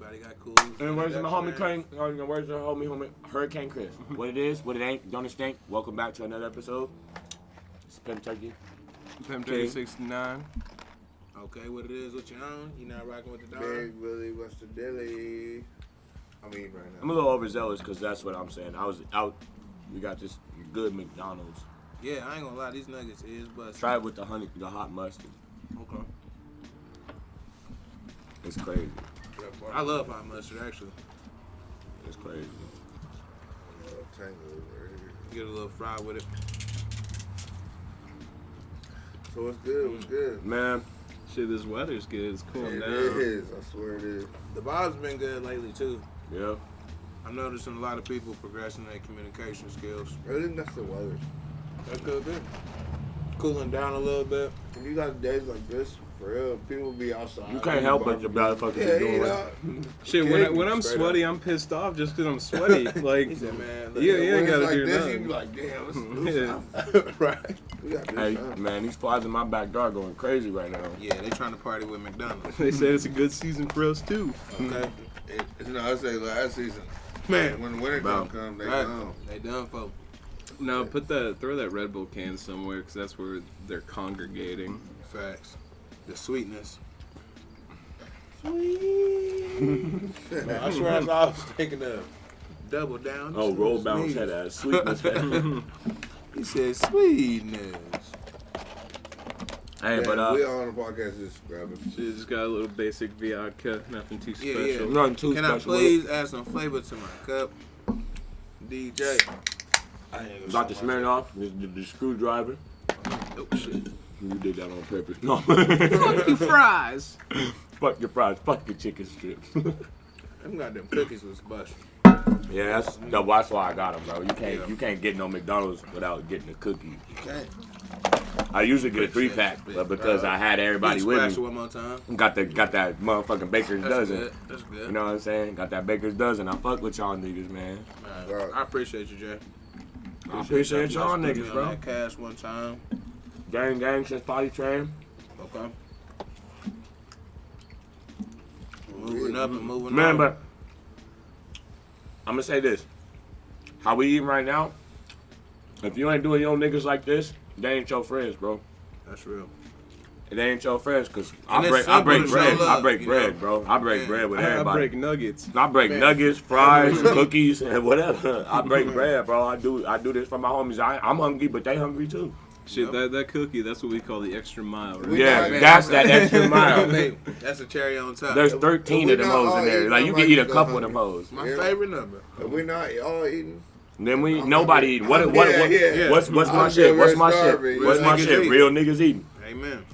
Everybody got cool. And where's my homie Craig? Where's the homie Hurricane Chris? What it is, what it ain't, don't it stink? Welcome back to another episode. It's Pimp Turkey. Pimp Turkey 69. Okay, what it is, what you own? You not rocking with the dog? Big Willie, what's the dilly? I'm eating right now. I'm a little overzealous because that's what I'm saying. I was out. We got this good McDonald's. Yeah, I ain't gonna lie, these nuggets is busted. Try it with the hot mustard. Okay. It's crazy. I love hot mustard, actually. It's crazy. Tango right here. Get a little fry with it. So what's good? What's good? Man, Shit, this weather's good. It's cooling It down. is. I swear it is. The vibe's been good lately, too. yeah. I'm noticing a lot of people progressing their communication skills. I think that's the weather. That's good. Cooling down a little bit. When you got days like this, for real, people be outside. You can't help but your motherfuckers Yeah, doing you it. know. Shit, when I'm Straight sweaty, up. I'm pissed off just because I'm sweaty. Like, He said, man, you When ain't it's gotta like do this, nothing. you be like, damn, let's do Yeah. something. right. We got to Hey, do something. man, these flies in my backyard going crazy right now. Yeah, they trying to party with McDonald's. They said it's a good season for us, too. Okay. I say last season. Man, When the winter time comes, they right. gone. They done, folks. No, throw that Red Bull can somewhere because that's where they're congregating. Facts. The sweetness. I swear that's all I was thinking of. Double down. Oh, roll bounce head ass. Sweetness head. He said sweetness. Hey, Yeah, but we all on the podcast just grabbing. She just got a little basic vodka, nothing too Yeah, special. yeah. nothing too Can I special. with please add some flavor to my cup? DJ. Dr. Smirnoff, the screwdriver. Oh, shit. You did that on purpose. No. Fuck you, fries. Fuck your fries. Fuck your chicken strips. Them goddamn cookies was busted. Yeah, that's why I got them, bro. You can't get no McDonald's without getting a cookie. Okay. I usually get a 3-pack, but because I had everybody with Splash it me, one more time. got that motherfucking baker's That's dozen. good. That's good. You know what I'm saying? Got that baker's dozen. I fuck with y'all niggas, man. Man, Right. I appreciate you, Jay. I appreciate y'all Put me niggas, on bro. that cash one time. Gang since potty train. Okay. Moving up and moving Man, on. but I'm gonna say this: how we eating right now? If you ain't doing your niggas like this, they ain't your friends, bro. That's real. It ain't your friends, cause And I it's break simple to bread. show love, I break you bread, know? bro. I break Yeah. bread with I everybody. break nuggets. I break Man. nuggets, fries, cookies, and whatever. I break bread, bro. I do this for my homies. I'm hungry, but they hungry too. Shit, that cookie, that's what we call the extra mile, right? Yeah, Man, that's that extra mile. Hey, that's a cherry on top. There's 13 of them hoes in there. Like you can eat a couple of them hoes. My favorite number. If we not all eating, And then nobody eating. What Yeah. what's my I'm shit? still What's my very shit? starving. What's Real my niggas shit? eat. Real niggas eating. Amen.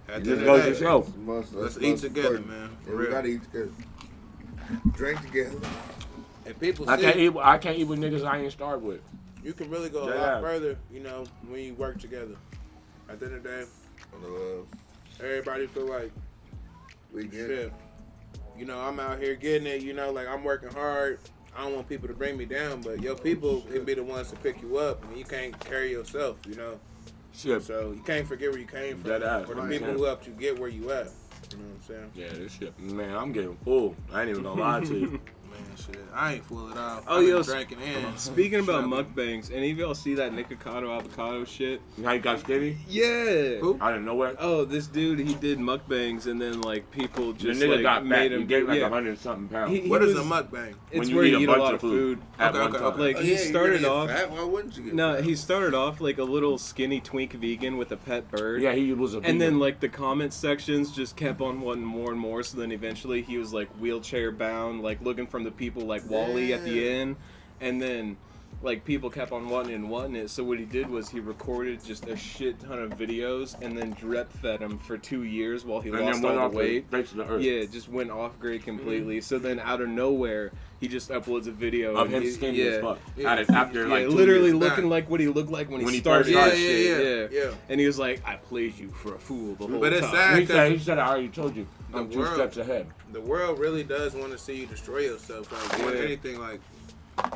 At It the just end goes of to the day, show. let's eat together, man. For Yeah, we real. gotta eat together. Drink together. And people I see can't eat with niggas I ain't starved with. you can really go a Yeah. lot further, you know, when you work together. At the end of the day, On the love. everybody feel like, We get shit, it. you know, I'm out here getting it, you know, like I'm working hard. I don't want people to bring me down, but your people can be the ones to pick you up, and you can't carry yourself, you know. Shit. So you can't forget where you came from. Dead ass, For the right. people who helped you get where you at. You know what I'm saying? Yeah, this shit. Man, I'm getting full. I ain't even gonna lie to you. Man, shit. I ain't full at all. Oh, I've yo, been drinking in. Speaking about Shopping. mukbangs, any of y'all see that Nikocado avocado shit? How you got skinny? Yeah. Who? Out of nowhere. Oh, this dude, he did mukbangs and then like people The just nigga like got made fat. him He gained like yeah. 100 something pounds. He What is was- a mukbang? It's When you where eat you a eat a bunch lot of of food. food. At Okay, one okay, time. okay. Like Oh, he yeah, started you off. get fat? Why wouldn't you get No, fat? he started off like a little skinny twink vegan with a pet bird. Yeah, he was a. And then vegan. like the comment sections just kept on wanting more and more. So then eventually he was like wheelchair bound, like looking from the people like Wally at the Yeah. end. And then like people kept on wanting it. So what he did was he recorded just a shit ton of videos and then drip fed him for 2 years while he and lost then went all off the weight. the face of the earth. Yeah, it just went off grid completely. So then out of nowhere, he just uploads a video Of and him he- skinny yeah. as fuck. Yeah. After like Yeah, 2 literally years. looking like what he looked like when When he he started first that shit. yeah. And he was like, "I played you for a fool the whole But it's time." sad. He said, I already told you. I'm The 2 world- steps ahead. The world really does want to see you destroy yourself. Like, doing Yeah. anything like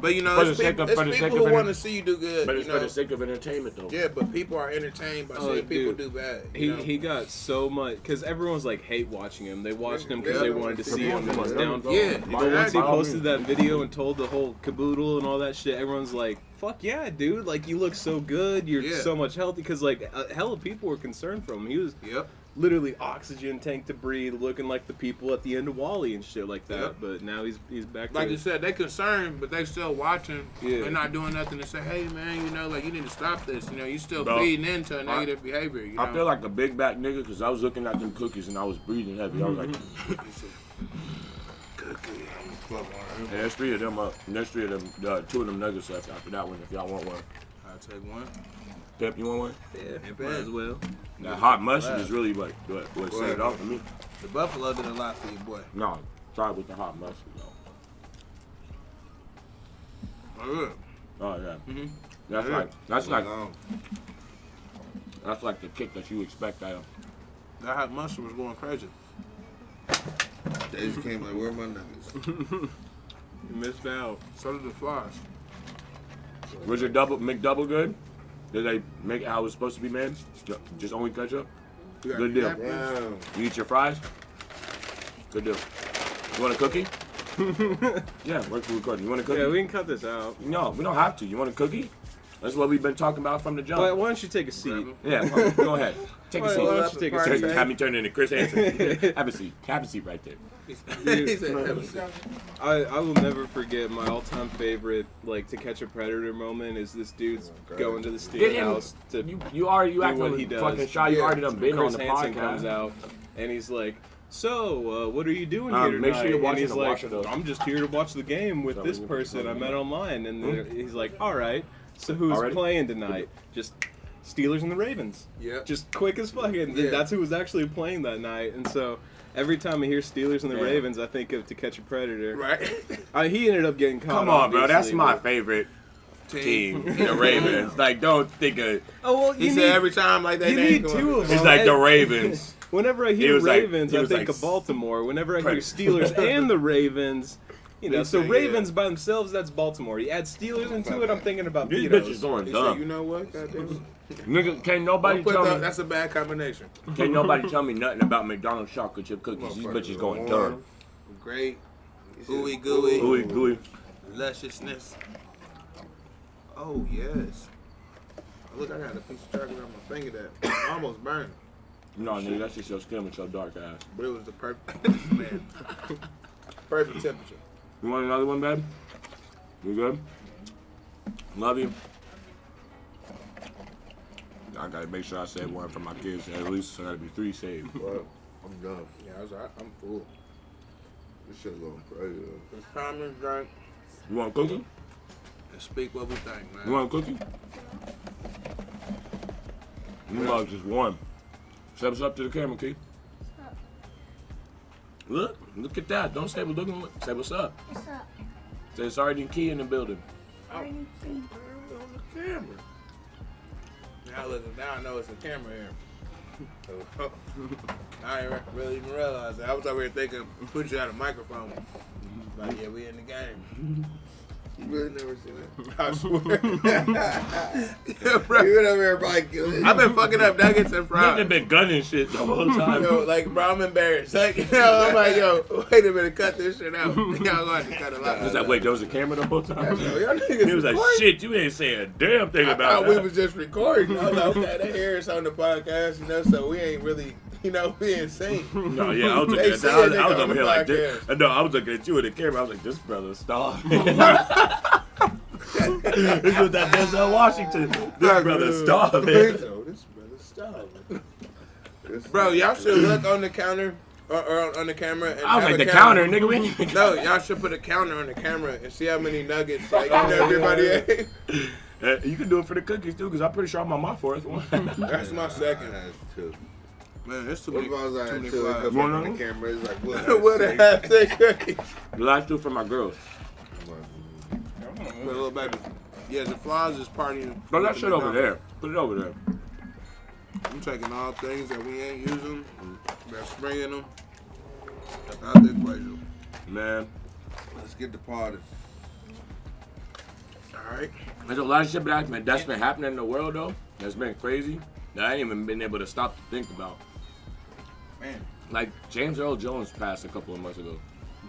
But you know, For the it's sake people, of- it's for the people sake who of want to enter- see you do good. But You it's for know? the sake of entertainment, though. Yeah, but people are entertained by seeing people do bad. You know? He got so much because everyone's like hate watching him. They watched him because Yeah. they wanted to see him in his Yeah. downfall. Yeah, But once he exactly. posted that video and told the whole caboodle and all that shit, everyone's like, "Fuck yeah, dude! Like you look so good. You're Yeah. so much healthy." Because like a hell of people were concerned for him. He was Yep. literally oxygen tank to breathe, looking like the people at the end of Wall-E and shit like that. Yep. But now he's back. Like to you said, they concerned, but they still watching. Yeah. They're not doing nothing to say, hey man, you know, like you need to stop this. You know, you still Bro, feeding into a negative behavior. You know? I feel like a big back nigga because I was looking at them cookies and I was breathing heavy. I was like, and there's three of them up. And there's three of them, two of them nuggets left after that one if y'all want one. I'll take one. Pep, you want one? yeah, It might as bad. well. That hot mustard is really what set it off for me. The buffalo did a lot for you, boy. No, try it with the hot mustard though. Oh, Oh yeah. Mhm. That's Yeah. that's like the kick that you expect out of. that hot mustard was going crazy. They just came like, where are my nuggets? You missed out. So did the flies. Was your McDouble good? Did they make it how it was supposed to be made? Just only ketchup? You got Good deal. napkins? Damn. You eat your fries? Good deal. You want a cookie? Yeah, work for recording. You want a cookie? Yeah, we can cut this out. No, we don't have to. You want a cookie? That's what we've been talking about from the jump. Why don't you take a seat? Yeah, go ahead. Take a Why seat. don't you take a Party. seat? Have me turn into Chris Hansen. Have a seat. Have a seat right there. He said, "Have a seat." I will never forget my all-time favorite, like, To Catch a Predator moment is this dude's going to the Get him. steakhouse to You do acting what like he does. fucking shy. You Yeah. already done been on Chris the Hansen podcast. comes out, and he's like, "So, what are you doing here tonight?" make sure you're and watching he's the like, Washer, though. "I'm just here to watch the game with So this we- person I met online." And then he's like, "All right, so who's Already? playing tonight?" Just Steelers and the Ravens. Yep. Just quick as fucking. Yeah. That's who was actually playing that night, and so. Every time I hear Steelers and the Yeah. Ravens, I think of To Catch a Predator. Right? He ended up getting caught. Come on, bro. That's obviously, my but- favorite team, the Ravens. Like, don't think of. Oh well, He you said need, every time like they you name need come two up. of them. It's like the And- Ravens. Whenever I He hear was like- Ravens, he I was think like of Baltimore. Whenever I hear Predators. Steelers and the Ravens, you know, He so said, Ravens by themselves, that's Baltimore. You add Steelers into it, I'm thinking about These Beatles. bitches going He said, dumb. you know what? Goddamn. Nigga, can't nobody Don't put tell that, me. that's a bad combination. Can't nobody tell me nothing about McDonald's chocolate chip cookies. These bitches going dumb. Great. Gooey, gooey. Gooey, gooey. Lusciousness. Oh, yes. Oh, look, I got a piece of chocolate on my finger that almost burned. No, nigga, that's just your skin with your dark ass. But it was the perfect, man. Perfect temperature. You want another one, babe? You good? Love you. I gotta make sure I save one for my kids. At least I gotta be 3 saved. Well, I'm done. Yeah, I'm full. This shit going crazy. It's time to drink You want a cookie? and speak what we think, man. You want a cookie? You know, it's just one. Step us up to the camera, Keith. Look at that. Don't say we're looking. Say what's up. What's up? Say Sergeant Key in the building. Already seen. On the camera. Now I know it's a camera here. I ain't really even realize that. I was over here thinking, put you out a microphone. Like, yeah, we in the game. You really never seen that? I swear. Yeah, bro. You been over here probably killing. I've been fucking up nuggets and Nigga fries. been gunning shit the whole time. Yo, like, bro, I'm embarrassed. Like, you know, I'm like, yo, wait a minute, cut this shit out. Y'all gonna have to cut it He was out. like, wait, there was a camera the whole time? Yo, y'all niggas He was like, recording? shit, you ain't saying a damn thing I about thought we that. was just recording. I was like, okay, they hear us on the podcast, you know, so we ain't really, you know, being seen. No, yeah, I was looking They at see that. a I was nigga on over the here like this. podcast. No, I was looking at you in the camera. I was like, this brother's starving. This was that Denzel Washington. This brother's starving. So this brother's starving. Bro, y'all should look on the counter or on the camera. And I was have like, a the counter, nigga. We ain't No, y'all should put a counter on the camera and see how many nuggets like you know, everybody ate. You can do it for the cookies, too, because I'm pretty sure I'm on my 4th one. That's my second. I had two. Man, it's too What many. if I was too like, many two and flies. come One on of the them? camera? It's like, what? What a half say cookies. The last 2 for my girls. But little baby. Yeah, the flies is partying. Throw that with shit the over McDonald's. there. Put it over there. I'm taking all things that we ain't using, that's spraying them. That's out the equation. Man, Let's get the party. All right. There's a lot of shit that's been happening in the world though. That's been crazy. That I ain't even been able to stop to think about. Man. Like James Earl Jones passed a couple of months ago.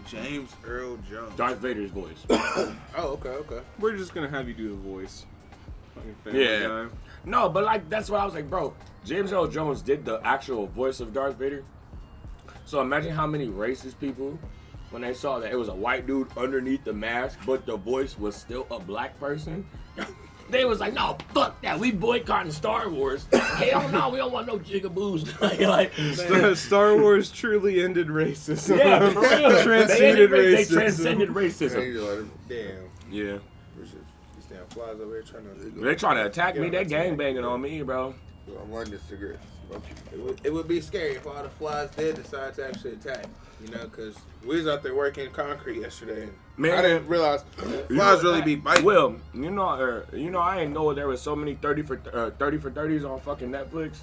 James Earl Jones. Darth Vader's voice. Oh, okay. We're just gonna have you do the voice. Fucking Family Yeah. Guy. No, but like that's what I was like, bro. James Earl Jones did the actual voice of Darth Vader. So imagine how many racist people, when they saw that it was a white dude underneath the mask, but the voice was still a black person. They was like, no, fuck that. We boycotting Star Wars. Hell no, we don't want no jigaboos. Star Wars truly ended racism. Yeah, for real. Transcended They racism. transcended racism. Damn. Yeah. These damn flies over here trying to. They trying to attack me. They gangbanging on me, bro. I'm lighting the cigarettes. It would be scary if all the flies did decide to actually attack. You know, because we was out there working concrete yesterday. And Man. I didn't realize flies really be biting. Will, you know, I didn't know there was so many 30 for 30s on fucking Netflix.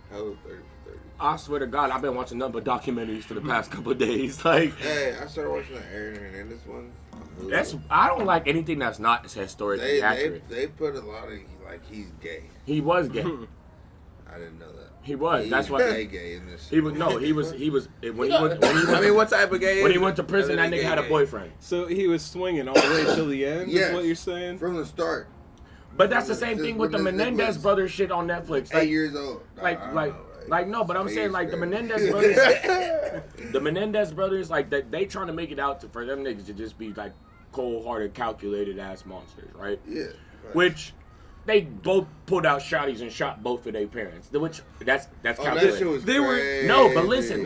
Hello, 30 for 30. I swear to God, I've been watching nothing but documentaries for the past couple of days. Like, Hey, I started watching the Aaron Hernandez one. I don't like anything that's not historically accurate. They put a lot of, like, he's gay. He was gay. I didn't know that. He was. That's why why gay in this. he was. No, he was. When he went. I mean, what type of gay? When is he went to prison, that Other than nigga had a gay? boyfriend. So he was swinging all the way till the end. Yes. Is what you're saying? From the start. But that's the same thing with the Menendez brothers shit on Netflix. 8 years old. Like no, but I'm saying like the Menendez brothers, the Menendez brothers, like they trying to make it out for them niggas to just be like cold-hearted, calculated ass monsters, right? Yeah. Which they both pulled out shotties and shot both of their parents. Which that's Oh, that calculated. shit was They were- crazy. No, but listen.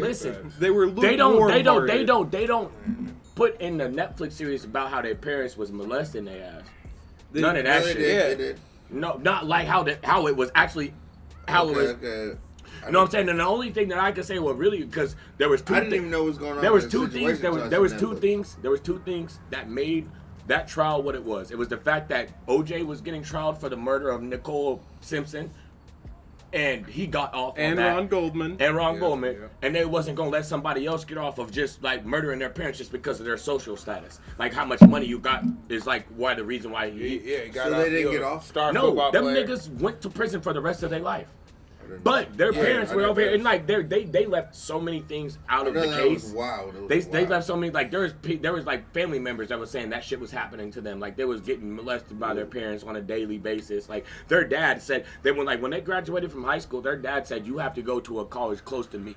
They were They don't lukewarm-hearted. put in the Netflix series about how their parents was molesting their ass. They- None of that No, they shit. did, they did. No, not like how it was actually how it was. Okay. You know what I'm saying? And the only thing that I can say, well, really, because there was two. I didn't even know what was going on. There was in two the things. situation There was until I two seen things. There was two things that made that trial what it was. It was the fact that OJ was getting trialed for the murder of Nicole Simpson, and he got off on And that. Ron Goldman. And Ron Goldman, yeah. and they wasn't gonna let somebody else get off of just like murdering their parents just because of their social status. Like how much money you got is like why the reason why he. He got So off. they didn't He get was a off? Star No, football them player. niggas went to prison for the rest of their life. I didn't know. But their Yeah, parents I were know over here, that. and like they left so many things out I of know the that case. was wild. It was They wild. left so many like there was like family members that was saying that shit was happening to them. Like they was getting molested by their parents on a daily basis. Like their dad said they when they graduated from high school, their dad said you have to go to a college close to me,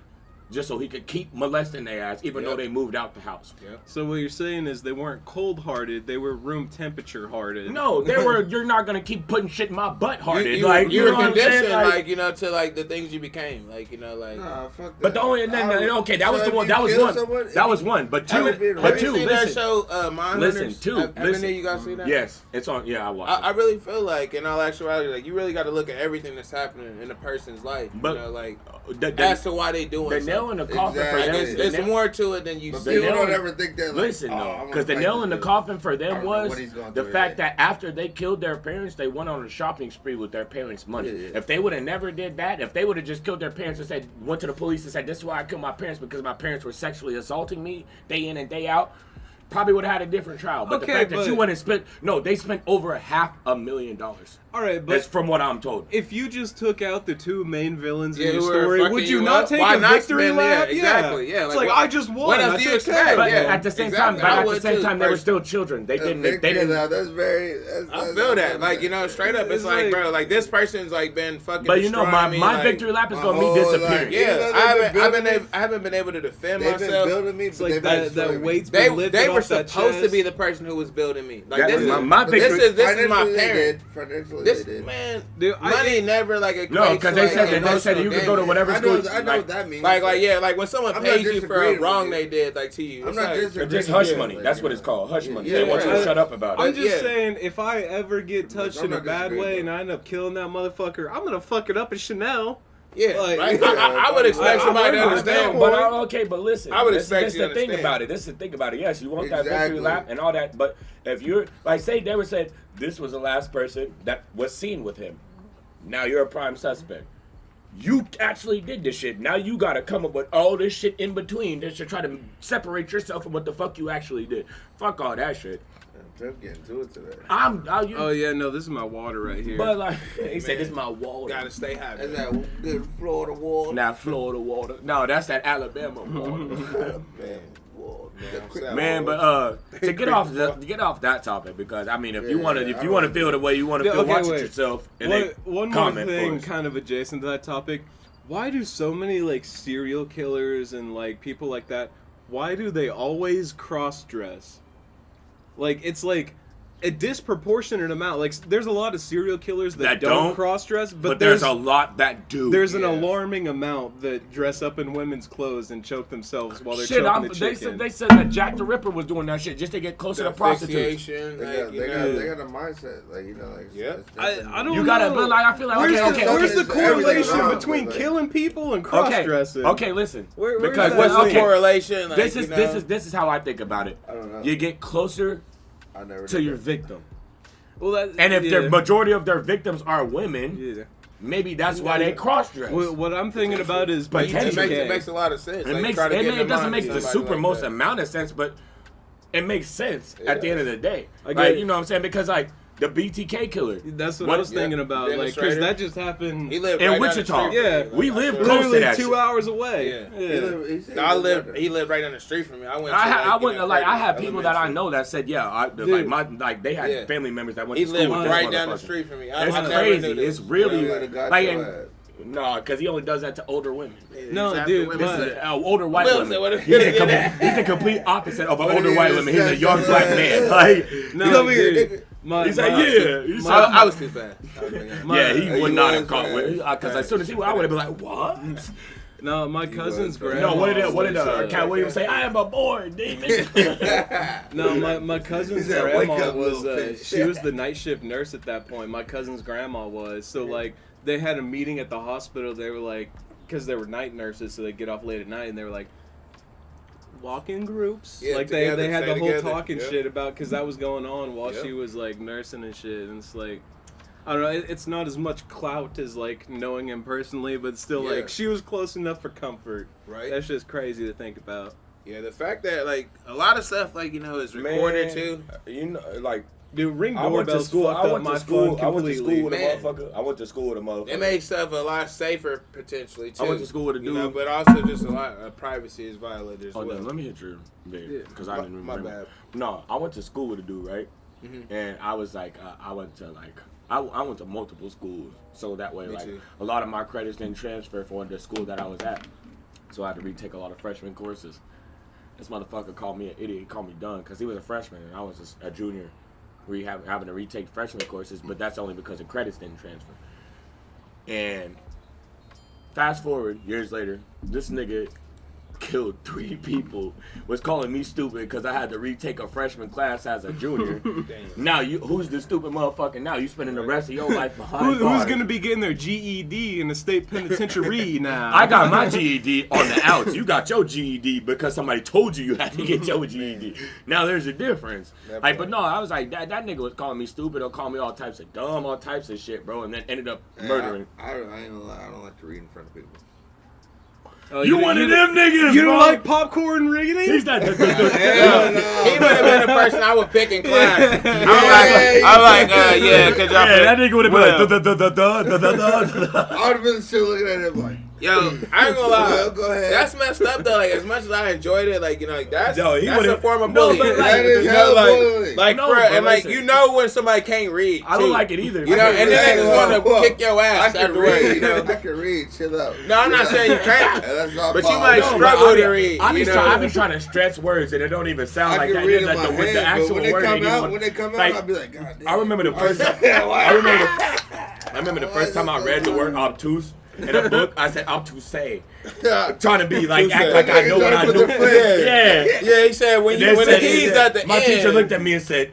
just so he could keep molesting their ass, even though Yep. they moved out the house. So what you're saying is they weren't cold-hearted, they were room temperature-hearted. No, they were. You're not gonna keep putting shit in my butt hearted. You like you know were what I'm saying? conditioned, Like, like, you know, to like the things you became, like, you know, like. Nah, fuck that. but the only okay, that was So the if one. you That was kill one. someone, That was one. But two. would be But Have two. you seen Listen. that show, Mindhunters? Listen, two. Have Listen. you guys seen that? Yes, it's on. Yeah, I watched. I really feel like, in all actuality, like you really got to look at everything that's happening in a person's life. But- you know, like the as to why they doing the something. nail in the coffin Exactly. for Like, them. it's more to it than you But see. people nail don't in- ever think that. Like, Listen oh, though, I'm gonna because the fight nail this in the dude. coffin for I them don't know was what he's going the through fact today. that after they killed their parents, they went on a shopping spree with their parents' money. Yeah. If they would have never did that, if they would have just killed their parents and said, went to the police and said, this is why I killed my parents because my parents were sexually assaulting me day in and day out, probably would have had a different trial. But Okay, the fact that but- you went and spent, they spent over $500,000. All right, That's but from what I'm told. if you just took out the two main villains Yeah, in your who were story, fucking would you you not up? take Why a not victory spend- lap? yeah, exactly, yeah, It's like, like I just won. what else I do you took expect? care of But it. Yeah. at the same exactly. time, I but at would the same too, time, they were first. still children. They didn't. They Victory didn't. lap, that's very. I feel that, like, you know, straight up, it's It's like, like- bro, like this person's like been fucking. But you know, destroying me, my like, victory lap is my gonna be whole disappearing. life. Yeah, Even though I haven't been able to defend They've been myself. building me, It's but like they've been that destroying me. weight's They been lifted were off that supposed to chest. be the person who was building me. Like That this was is my this victory. is my Financially, they parent. did. Financially, This they did. man, Dude, money never like equates No, because they to, said like, that they said you could go to emotional whatever I school. know, I know what that means. damage. Like yeah, like when someone I'm not pays you for a disagreeing with wrong you. they did, like to you. I'm It's not like, disagreeing. Just Yeah, hush like, money. you That's what know. it's called. Hush money. Yeah, They want you to right. shut up about I'm it. just Yeah. saying, if I ever get touched I'm in a not bad disagreeing, way bro. and I end up killing that motherfucker, I'm gonna fuck it up at Chanel. Yeah, Like- right? I would expect I- somebody to I- understand. But okay, but listen. I would this expect is you to the thing understand. about it. This is the thing about it. Yes, you want that victory Exactly. lap and all that, but if you're like, say they were said this was the last person that was seen with him. Now you're a prime suspect. You actually did this shit. Now you gotta come up with all this shit in between just to try to separate yourself from what the fuck you actually did. Fuck all that shit. Trip getting to it today. Oh yeah, no, this is my water right here. But like, he said, "This is my water." Gotta stay high. That's that good Florida water. Not Florida water. No, that's that Alabama water. Man, but to get off that topic, because I mean, if you want to feel the way you want to feel, watch it yourself. And one more thing, kind of adjacent to that topic. Why do so many like serial killers and like people like that? Why do they always cross dress? Like it's like a disproportionate amount. Like there's a lot of serial killers that don't cross dress, but there's a lot that do. There's an alarming amount that dress up in women's clothes and choke themselves while they're choking the chicken. They said that Jack the Ripper was doing that shit just to get closer to prostitutes. They got a mindset, like I don't. You gotta, but like I feel like where's the correlation between killing people and cross dressing? Okay, listen. Because what's the correlation? Like, this is how I think about it. I don't know. You get closer to your victim. Well, and if the majority of their victims are women, maybe that's why they cross-dress. What I'm thinking about is it makes a lot of sense. It doesn't make the super most amount of sense, but it makes sense at the end of the day. Like, you know what I'm saying? Because like the BTK killer. That's what I was thinking about. Like, because that just happened. He lived in right Wichita. Yeah, we live close to that. 2 hours away. Yeah. He lived right down the street from me. I had people that I know that said, they had family members that went to school. He lived right down the street from me. It's crazy. It's really like. No, because he only does that to older women. No, dude, older white women. He's the complete opposite of an older white woman. He's a young black man. Like, no, dude. He's like, yeah. I was too fast. He would not have caught with because as soon as I would have been like, what? No, my cousin's grandma. No, what did Cat Williams say? I am a boy, demon. No, my cousin's grandma was she was the night shift nurse at that point. My cousin's grandma was like. They had a meeting at the hospital. They were like, because they were night nurses, so they get off late at night, and they were like, walk in groups. Like they had the whole talk and shit about, because that was going on while she was like nursing and shit. And it's like, I don't know, it's not as much clout as like knowing him personally, but still like she was close enough for comfort. Right. That's just crazy to think about. Yeah, the fact that like a lot of stuff like is recorded too. Like. Dude, ring doorbells fucked up my phone completely. I went to school with a motherfucker. It makes stuff a lot safer potentially too. I went to school with a dude, but also just a lot of privacy is violated as well. No, let me hit you, babe, because I didn't remember. My bad. No, I went to school with a dude, right? Mm-hmm. And I was like, I went to multiple schools, so that way, a lot of my credits didn't transfer for the school that I was at, so I had to retake a lot of freshman courses. This motherfucker called me an idiot. He called me dumb because he was a freshman and I was just a junior. We having to retake freshman courses, but that's only because the credits didn't transfer. And fast forward years later, this nigga killed 3 people, was calling me stupid because I had to retake a freshman class as a junior. Now who's the stupid motherfucker now? You spending the rest of your life behind bars. Who's gonna be getting their GED in the state penitentiary now? I got my GED on the outs. You got your GED because somebody told you had to get your GED. Now there's a difference. But no, I was like, that nigga was calling me stupid or calling me all types of dumb, all types of shit, bro, and then ended up murdering. I ain't gonna lie, I don't like to read in front of people. Oh, you one of them niggas, You don't bro. like popcorn reading? He's not. He would have been the person I would pick in class. I'm like, cause y'all. Yeah, that nigga would have been like, I would have been still looking at him like. Yo, I ain't gonna lie. Go ahead. That's messed up though. Like as much as I enjoyed it, like that's a form of No, bullying. but that is bullying. You know when somebody can't read. I don't like it either. You know, and then they just want to kick your ass afterwards. You know, I can read. Chill out. No, I'm not saying you can't. But you might No, struggle to read. I be trying to stretch words and it don't even sound like that. Read Like with the actual word. When they come out, I'll be like, God damn. I remember the first time. I remember the first time I read the word obtuse in a book. I said obtuse. Trying to be like act like I know what I do. Yeah. He said when the E's at the end. My teacher looked at me and said,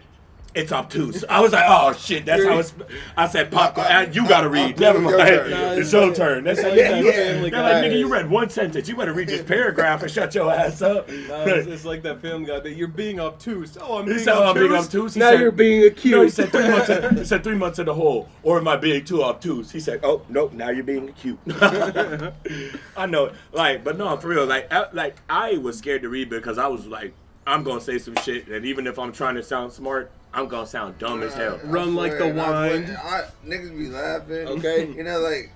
"It's obtuse." I was like, "Oh shit, that's how it's." I said, "Popcorn, you gotta read." Never mind, it's your turn. That's how they're like, nigga, you read one sentence. You better read this paragraph and shut your ass up. No, it's like that film guy that you're being obtuse. Oh, I'm being obtuse. Now you're being accused. No, he said 3 months in the hole, or am I being too obtuse? He said, "Oh nope, now you're being acute." I know it. But no, for real. I was scared to read because I was like, I'm gonna say some shit, and even if I'm trying to sound smart, I'm gonna sound dumb as hell. Run like the wind. Niggas be laughing. Okay. You know, like,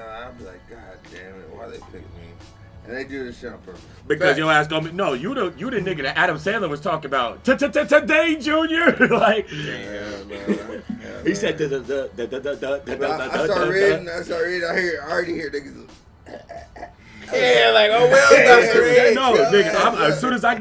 I'll be like, God damn it, why they pick me? And they do this shit on purpose. Because your ass gonna be you the nigga that Adam Sandler was talking about today, Junior. Like, he said I start reading. I already hear niggas. Yeah, like, oh well, no, nigga. As soon as I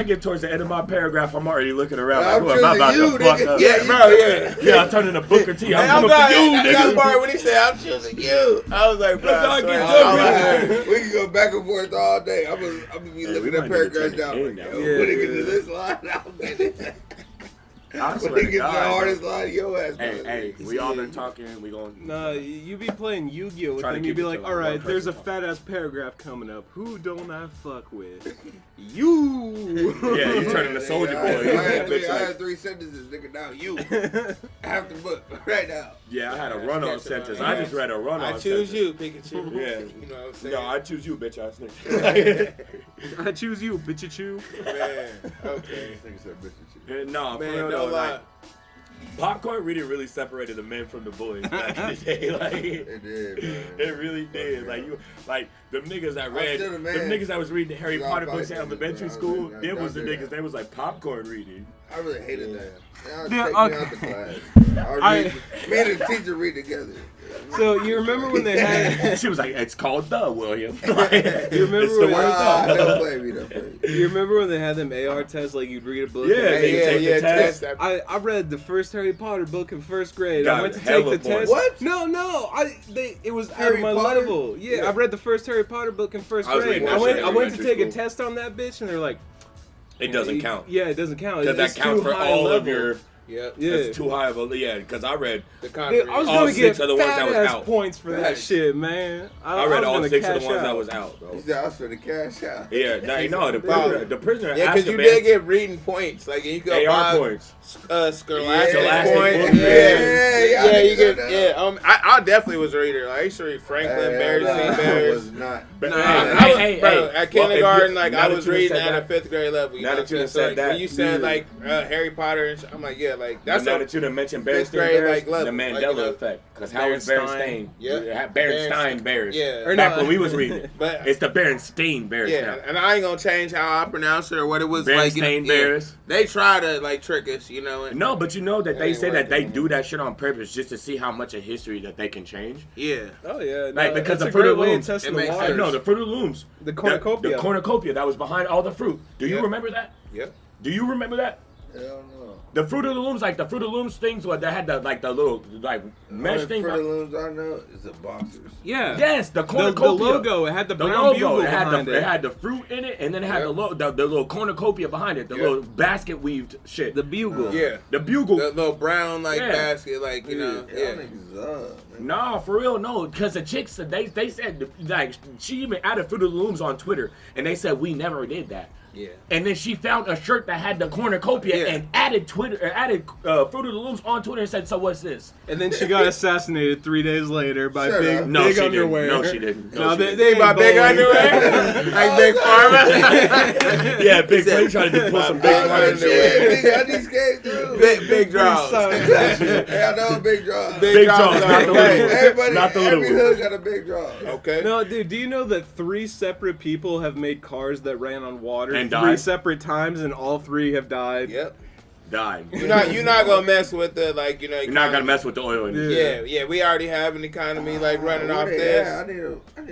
get towards the end of my paragraph, I'm already looking around. I'm like, I'm about choosing to you, fuck nigga. up. Yeah, bro, yeah. Yeah, I'm turning to Booker T. I'm I'm coming for you, glad that nigga. part when he said, I'm choosing you. I was like, bro, Look, I I swear, get We can go back and forth all day. I'm gonna be Yeah, looking we at might paragraphs need to down. turn Like, it yo, in when it gets to this line, I'll get it. I When swear it to gets to the God. hardest line, your ass. Hey, we all been talking. We gonna. Nah, you be playing Yu-Gi-Oh with Try to them. You keep be it like, to, all like, right, one there's a person. fat ass paragraph coming up. Who don't I fuck with? You. Yeah, you turning to Soldier I Boy. You had bitch like- had 3 sentences, nigga. Now you. Half the book right now. Yeah, I had a run-on sentence. I just read a run-on I sentence. choose you, Pikachu. Yeah. You know what I'm saying? No, I choose you, bitch ass nigga. I choose you, bitch-a-chew. Man, okay. Nigga said bitch and No, for Man, real no though, lie. like, popcorn really separated the men from the boys back in the day. Like, It did, man. it really did. Like them niggas that read, still the them man. niggas that was reading the Harry Y'all Potter probably books in did, elementary bro. school. I It was the did niggas. that. They was like popcorn reading. I really hated that. Now Yeah, take me okay. out the class. Me and the teacher read together. So you remember when they had? She was like, "It's called the William." You remember it's the when- word the. Don't play me, don't play me. You remember when they had them AR tests? Like you'd read a book. Yeah, and they take the test. I read the first Harry Potter book in first grade. Got I went to hella take the points. test. What? No. It was out Harry of my Potter? level. Yeah, Yeah. I read the first Harry Potter book in first I was grade. reading I that went shit to in take elementary a school. test on that bitch, and they're like, It doesn't count. Yeah, it doesn't count. Because that It's counts too for high all level. of your. Yep. Yeah. It's too high of a because I read. The Dude, I was country. All gonna get 6 of the ones that fat was ass out. points for that Facts. shit, man. I read was all gonna 6 of the cash ones that out. was out, bro. He said, I was for the cash out. Yeah, no, the prisoner Yeah, because you Azkaban- did get reading points. Like you could AR buy points. Scholastic Scholastic points. books, Yeah, you get get. Yeah, I definitely was a reader. Like, I used to read Franklin Bears, I Bears. was not. But, Nah, hey, bro, at kindergarten, well, if you- like I now was that you reading said at a that- 5th grade level. You now know that what you I'm done saying? said Like, that, when you said yeah. like Harry Potter, and I'm like, yeah, like That's that's now that you done mentioned Berenstain grade, Bears, like, level. the Like, Mandela you know, effect. Because how was Berenstain? Yeah. Berenstain Bears. Yeah. Or Back no. when we was reading it. But It's the Berenstain Bears yeah, now. and I ain't gonna change how I pronounce it or what it was like. Berenstain Yeah. Bears. They try to like trick us, you know. And, No, but you know that they ain't say that they working. do that shit on purpose just to see how much of history that they can change. Yeah. Oh yeah, Like, because that's the a great Fruit way of Looms, testing it the makes waters. sense. No, the Fruit of the Looms. The cornucopia. The cornucopia that was behind all the fruit. Do you Yeah. remember that? Yep. Do you remember that? Hell no. The Fruit of the Looms, like the Fruit of the Looms things, where they had the little mesh thing. For the looms I know is the boxers. Yeah. Yes, the The cornucopia. logo. It had the The brown logo. bugle It had behind it had the fruit in it, and then it had Yep. the little cornucopia behind it, the Yep. little basket weaved shit. The bugle. Yeah. The bugle. The little brown like Yeah. basket, like you know. Y'all Yeah. niggas up, man. Nah, for real, no. Because the chicks, they said, like, she even added Fruit of the Looms on Twitter, and they said, we never did that. Yeah. And then she found a shirt that had the cornucopia Yeah. and added Fruit of the Looms on Twitter and said, so what's this? And then she got assassinated 3 days later by Shut big, up. No, big she underwear. didn't. No, she didn't. No, No, she they, didn't. they By ain't big bowling. underwear, like Big Pharma. Yeah, Big Flav trying to pull some big Big fire underwear. shit. I just came through. Big draws. Hey, I know a big draw. Big draws, draws not the are little okay. Everybody, Not the little every one. hood got a big draw. Okay. No, dude, do you know that 3 separate people have made cars that ran on water And 3 died? separate times, and all 3 have died? Yep. Died. You're not gonna mess with the like you know. You're not going to mess with the oil in it. Yeah. Yeah. We already have an economy like running off Yeah, this. I need a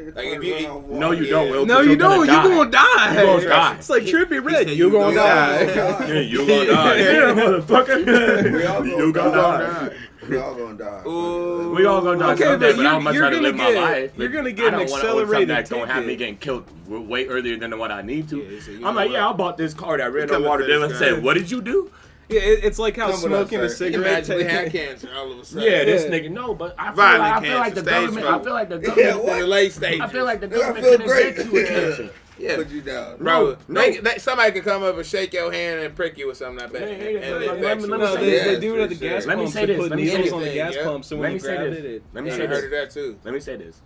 Like, car if you- to run on water. No, you don't, Yeah. Will. No, 'cause you you're don't. die. You gonna die. You gonna die. It's like Trippy Red. said You you gonna gonna die. die. Yeah, you gonna die. Yeah, motherfucker. We all You gonna die. die. We all gonna die. Ooh. We all gonna die Okay, someday, but but I'm you're trying to gonna live my get- life. you're but gonna get I an don't wanna own something accelerated that's gonna have me ticket. getting killed way earlier than what I need to. Yeah, so you I'm know like, what? yeah, I bought this car that ran on Become a water. Then I fish said, guy. what did you do? Yeah, it's like how Come with us, smoking a sir. You cigarette. imagine we had cancer all of a sudden. Yeah, this Yeah. nigga, no, but I feel Violent like the cancer, stage government. I four. feel like the Yeah, government. what? In the late stages. I feel like the Nigga, I government feel can great. inject you with cancer. Yeah. Put you down. Bro, No. somebody could come up and shake your hand and prick you with something like that. Hey, and let me- infect you. let me No, say they, this. they do it at the For sure. gas Let me pumps. say They this, put let me say needles on the this. gas Yeah. pumps, and Let when me you say grab this. it, Let me I say heard this. of that too. Let me say this.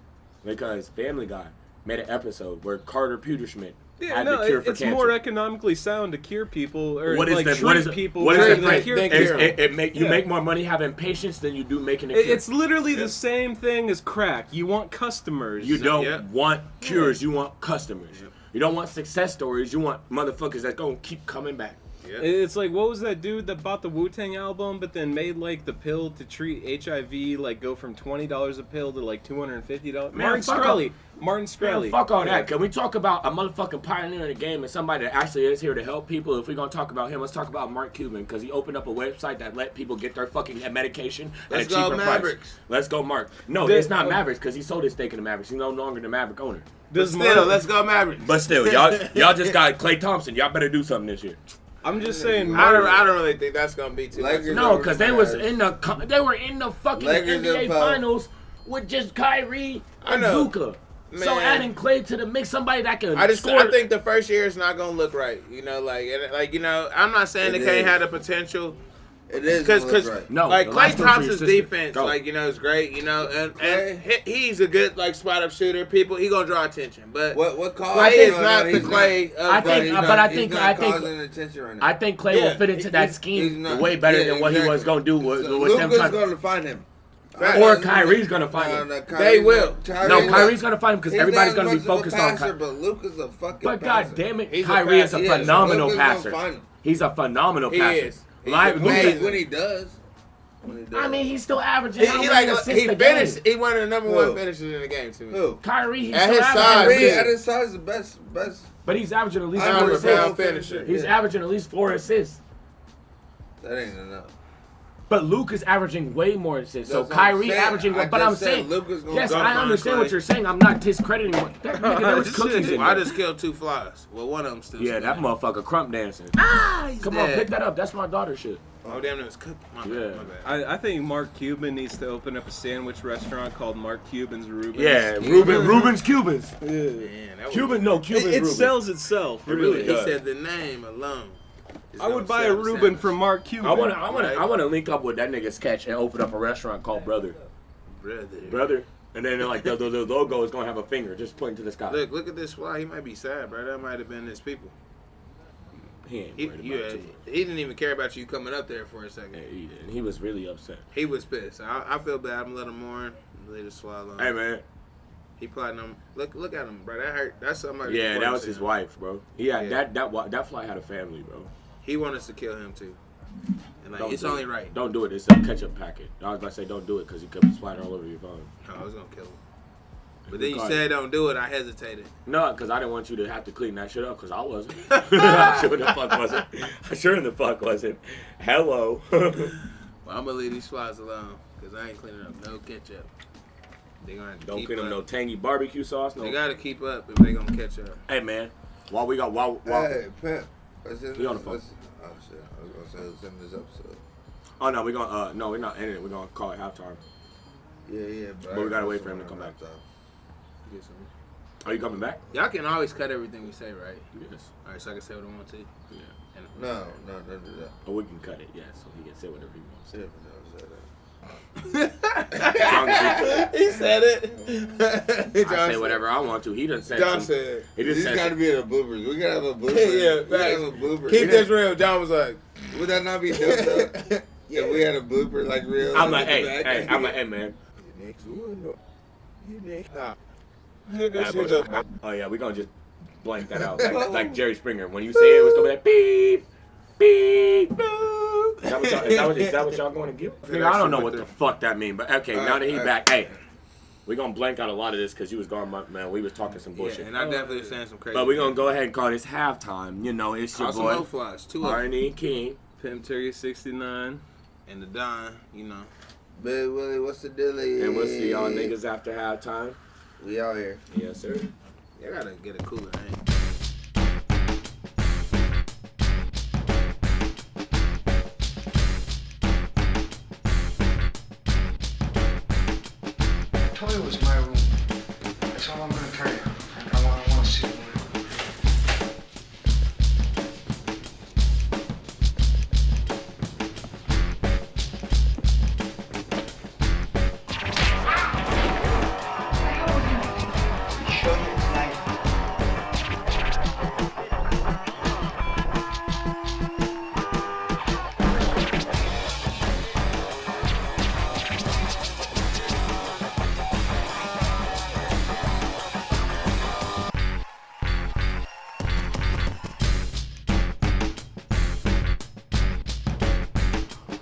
Because Family Guy made an episode where Carter Peterschmidt Yeah, had no, the cure for it's cancer. more economically sound to cure people or What is like the treat what is people. what is rather the than phrase? cure Thank people. you. You Yeah. make more money having patience than you do making a cure. It's literally the same thing as crack. You want customers. You don't Yeah. want cures, you want customers. You don't want success stories, you want motherfuckers that gonna keep coming back. Yeah. It's like, what was that dude that bought the Wu-Tang album, but then made like the pill to treat HIV like go from $20 a pill to like $250? Man, fuck Martin Shkreli. Man, fuck all that. Can we talk about a motherfucking pioneer in the game and somebody that actually is here to help people? If we're gonna talk about him, let's talk about Mark Cuban, because he opened up a website that let people get their fucking medication at Let's a go cheaper price. Mavericks. Let's go, Mark. No, it's not Mavericks, because he sold his stake in the Mavericks. He's no longer the Maverick owner. Let's go Mavericks. But still, y'all just got Klay Thompson. Y'all better do something this year. I'm just saying. I don't really think that's gonna be too much. Lakers No, over because the they were Mavs. in the fucking Lakers NBA and Pau. finals with just Kyrie I and know. Luka. Man. So adding Klay to the mix, somebody that can I score. think the first year is not gonna look right. You know, I'm not saying It they can't is. have the potential. It is Because right. No, like the Klay last one for your Thompson's sister. defense, Go. is great. You know, and Klay? he's a good spot up shooter. He gonna draw attention, but What cause? Klay is No, not the he's Klay. I think- he's but not- I he's think- not I think- causing attention right now. I think Klay will Yeah, fit into that he's scheme not- way better yeah, than what he was exactly. going to do with them Luka's trying. going to find him. Or Kyrie's going to find him. Kyrie's They will. No, Kyrie's going to find him because He's everybody's not going to be much of a focused on passer, Kyrie. But Luka's a fucking But passer. god damn it, He's a Kyrie is a passer. He is. phenomenal Luka's gonna passer. find him. He's a phenomenal He passer. is. He's Like, amazing. Luka, When he does. I mean, he's still averaging how many assists he a finished. game? He one of the number Who? one finishers in the game to me. Who? Kyrie, he's At still his size, averaging. Kyrie yeah. at his size, the best. But he's averaging at least I 4 100 assists. pound finisher. He's averaging at least 4 assists. That ain't enough. But Luke is averaging way more assists. So That's what I'm Kyrie saying. averaging, I but just I'm said saying, Luka's gonna yes, go I find understand Klay. what you're saying. I'm not discrediting what that nigga. There was This cookies shit- in Well, I there. just killed 2 flies. Well, one of them still. Yeah, that spinning. motherfucker crump dancing. He's Come on, dead. pick that up. That's my daughter shit. Oh damn, it was cooking. My bad. Yeah. My bad. I think Mark Cuban needs to open up a sandwich restaurant called Mark Cuban's Rubens. Yeah, Rubens Cubans. Yeah. Man, that was- Cuban It Rubens. sells itself. It really Really. He does. said the name alone. is I would gonna buy a sell the Reuben sandwich. from Mark Cuban. I want to link up with that nigga Sketch and open up a restaurant called Brother. Brother. And then like the logo is gonna have a finger just pointing to the sky. Look at this fly. He might be sad, bro. That might have been his people. He ain't He, worried you, about it. he didn't even care about you coming up there for a second. And he was really upset. He was pissed. I feel bad. I'm letting him mourn. Leave the swallow. Hey man, He plotting him. Look at him, bro. That hurt. That's somebody. yeah, that was his wife, bro. Yeah, Yeah. that fly had a family, bro. He wanted us to kill him too. And like, Don't it's do only it. right. Don't do it. It's a ketchup packet. I was about to say don't do it because he could splatter all over your phone. No, I was gonna kill him. But then you said don't do it. I hesitated. No, because I didn't want you to have to clean that shit up because I wasn't. I sure the fuck wasn't. I sure in the fuck wasn't. Hello. Well, I'm gonna leave these flies alone because I ain't cleaning up no ketchup. They gonna have to Don't keep clean up. them no tangy barbecue sauce. No. They gotta keep up if they gonna catch up. Hey man, while we got while Hey, Pep. We on the phone. Oh shit! I was gonna say let's end this episode. oh no, we gonna no, we're not ending it. We're gonna call it halftime. Yeah, But we gotta wait for him to come back. Get some. Are you coming back? Y'all can always cut everything we say, right? Yes. All right, so I can say what I want to. Yeah. And No, don't do that. Or we can cut it. Yeah, so he can say whatever he wants. Yeah, but don't say that. he said it. I say whatever I want to. He done said. John some- said. He This just said. gotta be in the bloopers. We gotta have a blooper. Yeah, we gotta have a facts. blooper. Keep this real. John was like, Would that not be dope though? Yeah, we had a blooper like real. I'm like, hey, I'm like, hey, man. next one. You next. Nah. Oh yeah, we gonna just blank that out like Jerry Springer. When you say it, it's gonna be like beep, beep, boop. Is that what y'all going to give? Nigga, I don't know what the fuck that mean, but okay, now that he back, hey, we gonna blank out a lot of this because you was gone, man. We was talking some bullshit. Yeah, and I definitely was saying some crazy. But we gonna go ahead and call this halftime. You know, it's your Call some boy low flies. 2 of them. Arnie King. Pimp Terry 69. And the Don, you know. Big Willie, what's the dilly? And we'll see y'all niggas after halftime. We out here. Yes, sir. You gotta get a cooler, ain't The toilet was my room. That's all I'm gonna tell you. I want to see it. Show you it's nice.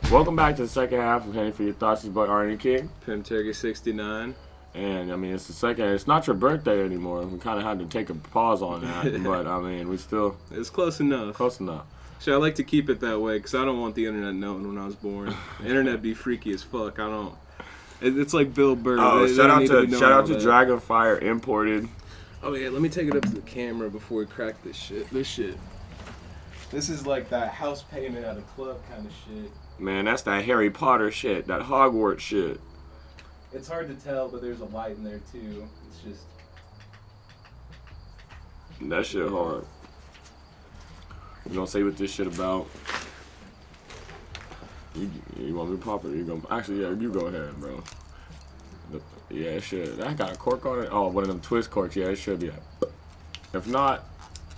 Welcome back to the second half of Henny for Your Thoughts. It's boy Arnie King. Pimp Turkey 69. And I mean, it's the second. It's not your birthday anymore. We kind of had to take a pause on that, but I mean, we still It's close enough. close enough. So I like to keep it that way because I don't want the internet knowing when I was born. The internet be freaky as fuck. I don't. It's like Bill Burr. Oh, They shout don't out need to be knowing shout out all to that. Dragonfire Imported. Oh yeah, let me take it up to the camera before we crack this shit. This is like that house painted at a club kind of shit. Man, that's that Harry Potter shit, that Hogwarts shit. It's hard to tell, but there's a light in there too. It's just. That shit hard. You gonna say what this shit about? You want me to pop it? You gonna actually? Yeah, you go ahead, bro. Yeah, it should. That got a cork on it. Oh, one of them twist corks. Yeah, it should be. If not,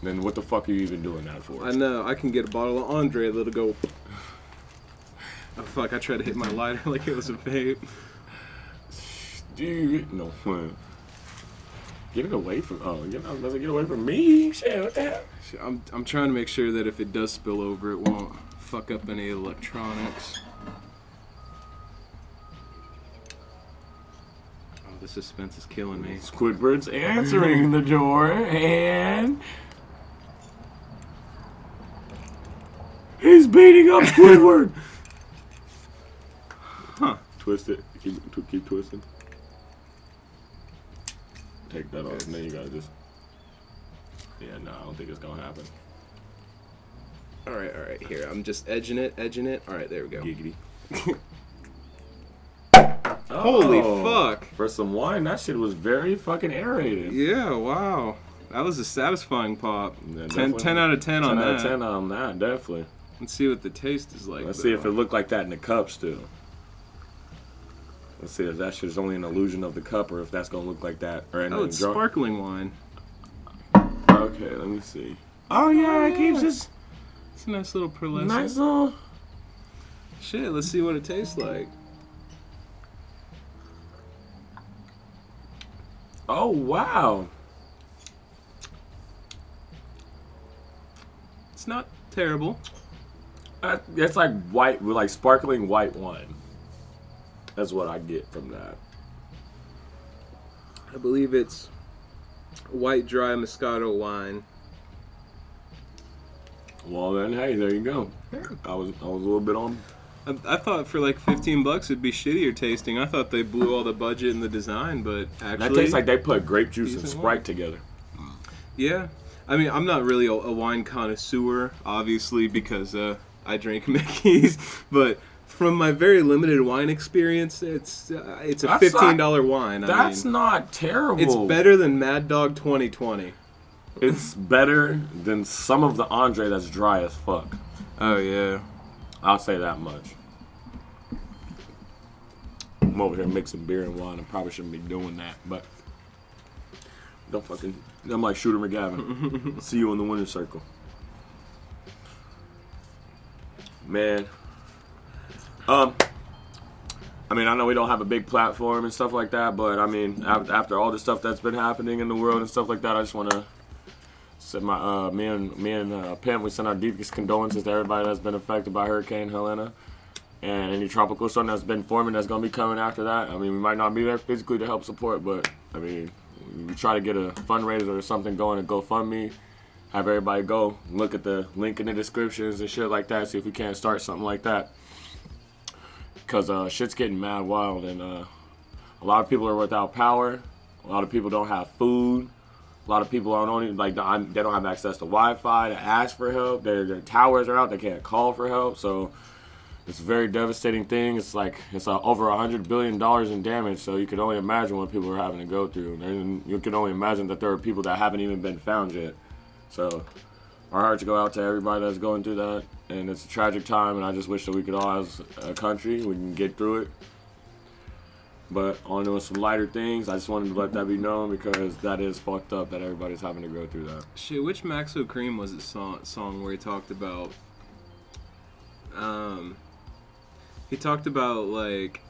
then what the fuck are you even doing that for? I know. I can get a bottle of Andre that'll go. Oh fuck! I tried to hit my lighter like it was a vape. Dude, no. Get it away from. Oh, get away from me. Shit, what the hell? I'm trying to make sure that if it does spill over, it won't fuck up any electronics. Oh, the suspense is killing me. Squidward's answering the door, and he's beating up Squidward. Huh? Twist it. Keep twisting. Take that off, and then you gotta just. Yeah, no, I don't think it's gonna happen. All right. Here, I'm just edging it. All right, there we go. Giggity. Holy Oh, fuck! For some wine, that shit was very fucking aerated. Yeah, wow. That was a satisfying pop. Yeah, 10 out of 10 on 10 out that. of 10 on that, definitely. Let's see what the taste is like. Let's see if it looked like that in the cups, too. Let's see if that shit is only an illusion of the cup or if that's going to look like that. Or Oh, it's sparkling wine. Okay, let me see. Oh, yeah, it keeps this It's a nice little pearlescent. nice little... Shit, let's see what it tastes like. Oh, wow. It's not terrible. It's like white, like sparkling white wine. That's what I get from that. I believe it's white dry Moscato wine. Well, then, hey, there you go. I was a little bit on... I thought for like $15 it'd be shittier tasting. I thought they blew all the budget in the design, but actually... That tastes like they put grape juice and decent Sprite wine. together. Yeah. I mean, I'm not really a wine connoisseur, obviously, because I drink Mickey's, but from my very limited wine experience, it's a That's $15 wine. That's not terrible. It's better than Mad Dog 2020. It's better than some of the Andre that's dry as fuck. Oh, yeah. I'll say that much. I'm over here mixing beer and wine. I probably shouldn't be doing that, but don't fucking... I'm like Shooter McGavin. See you in the winner's circle. Man. I mean, I know we don't have a big platform and stuff like that, but I mean, after all the stuff that's been happening in the world and stuff like that, I just want to send my me and Pam, we send our deepest condolences to everybody that's been affected by Hurricane Helena and any tropical storm that's been forming that's going to be coming after that. I mean, we might not be there physically to help support, but I mean, we try to get a fundraiser or something going to GoFundMe. Have everybody go look at the link in the descriptions and shit like that. See if we can't start something like that. Because shit's getting mad wild, and a lot of people are without power. A lot of people don't have food. A lot of people they don't have access to Wi-Fi to ask for help. Their towers are out. They can't call for help. So it's a very devastating thing. It's like it's over $100 billion in damage. So you can only imagine what people are having to go through. And you can only imagine that there are people that haven't even been found yet. So our hearts go out to everybody that's going through that. And it's a tragic time, and I just wish that we could all, as a country, we can get through it. But on to some lighter things, I just wanted to let that be known because that is fucked up that everybody's having to go through that. Shit, which Maxo Cream was it song where he talked about, he talked about, like,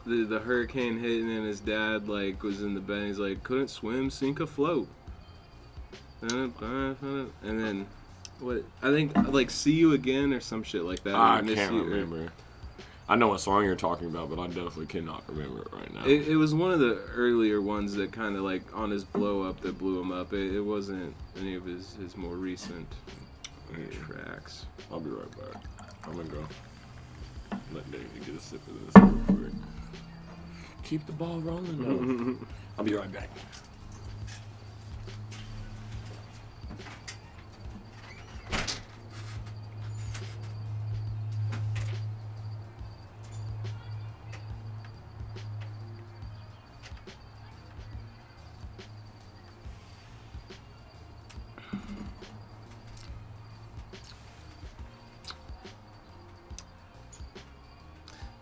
the hurricane hitting and his dad, like, was in the bed and he's like, couldn't swim, sink, afloat. And then What I think like "See You Again" or some shit like that. I can't remember. I know what song you're talking about, but I definitely cannot remember it right now. It was one of the earlier ones that kind of like on his blow up that blew him up. It wasn't any of his more recent tracks. I'll be right back. I'm gonna go. Let David get a sip of this real quick. Keep the ball rolling though. I'll be right back.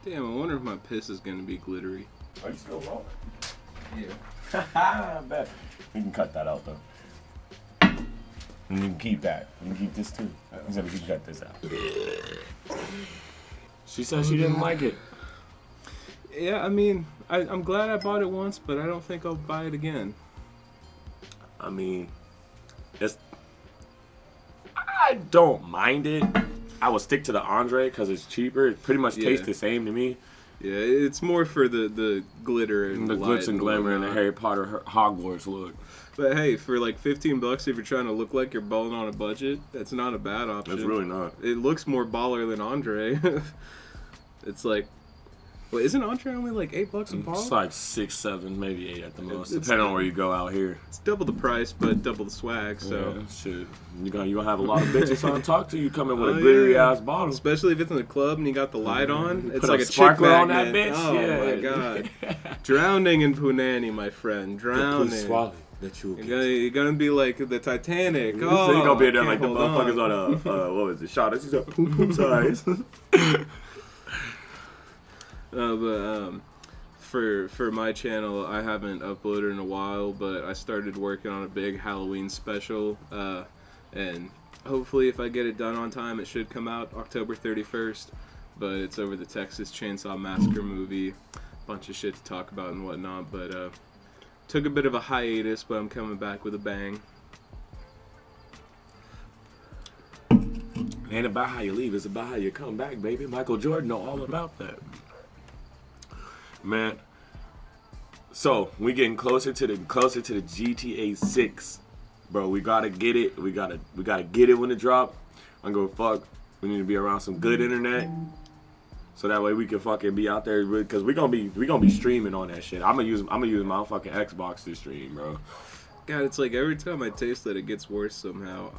Damn, I wonder if my piss is gonna be glittery. Are you still rolling? Yeah. I bet. We can cut that out though. And you can keep that. You can keep this too. Except we can cut this out. She said she didn't like it. Yeah, I mean, I'm glad I bought it once, but I don't think I'll buy it again. I mean, I don't mind it. I would stick to the Andre because it's cheaper. It pretty much tastes the same to me. Yeah, it's more for the glitter and the glitz and glamour and the Harry Potter Hogwarts look. But hey, for like $15 if you're trying to look like you're balling on a budget, that's not a bad option. It's really not. It looks more baller than Andre. It's like, well, isn't Andre only like $8 a bottle? It's like 6, 7, maybe 8 at the most, depending on where you go out here. It's double the price, but double the swag. So yeah, shit, you gonna have a lot of bitches trying to talk to you coming with a glittery ass bottle, especially if it's in the club and you got the light on. It's put like a a chick sparkler on magnet. that bitch. Oh my god, drowning in punani, my friend, drowning. That you you're gonna be like the Titanic. So Oh, you're gonna be there like the motherfuckers on a what was it? Shot. She's like poop size. For my channel, I haven't uploaded in a while, but I started working on a big Halloween special, and hopefully if I get it done on time, it should come out October 31st, but it's over the Texas Chainsaw Massacre movie, bunch of shit to talk about and whatnot, but took a bit of a hiatus, but I'm coming back with a bang. It ain't about how you leave, it's about how you come back, baby. Michael Jordan know all about that. Man, so we getting closer to the GTA 6, bro. We gotta get it. We gotta get it when it drop. I'm gonna fuck. We need to be around some good internet, so that way we can fucking be out there. Cause we gonna be streaming on that shit. I'm gonna use my fucking Xbox to stream, bro. God, it's like every time I taste it, it gets worse somehow.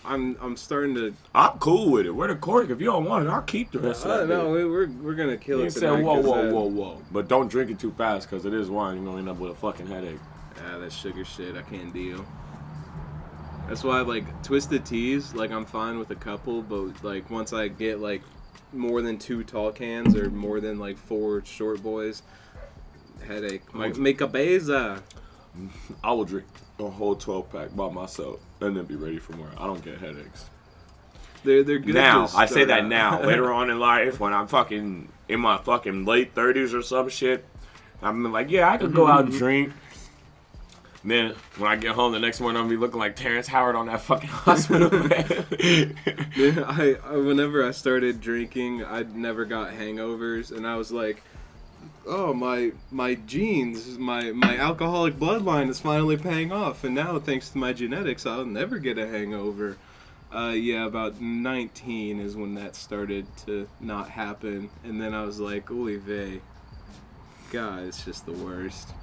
I'm starting to. I'm cool with it. We're the cork. If you don't want it, I'll keep the rest of it. No, we're gonna kill it. You said whoa. But don't drink it too fast, cause it is wine. You're gonna end up with a fucking headache. Ah, that sugar shit, I can't deal. That's why, like, twisted teas, like, I'm fine with a couple, but, like, once I get, like, more than 2 tall cans or more than, like, 4 short boys, headache. Make a beza. I will drink a whole 12-pack by myself and then be ready for more. I don't get headaches. They're good. Now, I say that now. Later on in life, when I'm fucking in my fucking late 30s or some shit, I'm like, yeah, I could go out and drink. Then when I get home the next morning, I'm gonna be looking like Terrence Howard on that fucking hospital bed. Yeah, whenever I started drinking, I never got hangovers, and I was like, oh, my genes, my alcoholic bloodline is finally paying off, and now thanks to my genetics, I'll never get a hangover. Yeah, about 19 is when that started to not happen, and then I was like, oy vey, God, it's just the worst.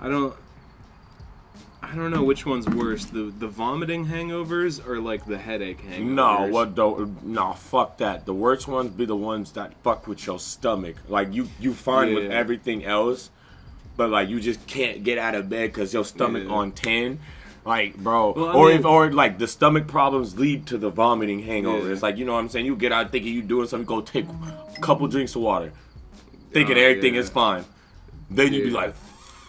I don't know which one's worse, the vomiting hangovers or like the headache hangovers. No, fuck that. The worst ones be the ones that fuck with your stomach. Like you fine with everything else, but like you just can't get out of bed because your stomach on 10. Like, bro, well, or like the stomach problems lead to the vomiting hangover. It's like, you know what I'm saying? You get out thinking you doing something, go take a couple drinks of water, thinking everything is fine. Then you be like,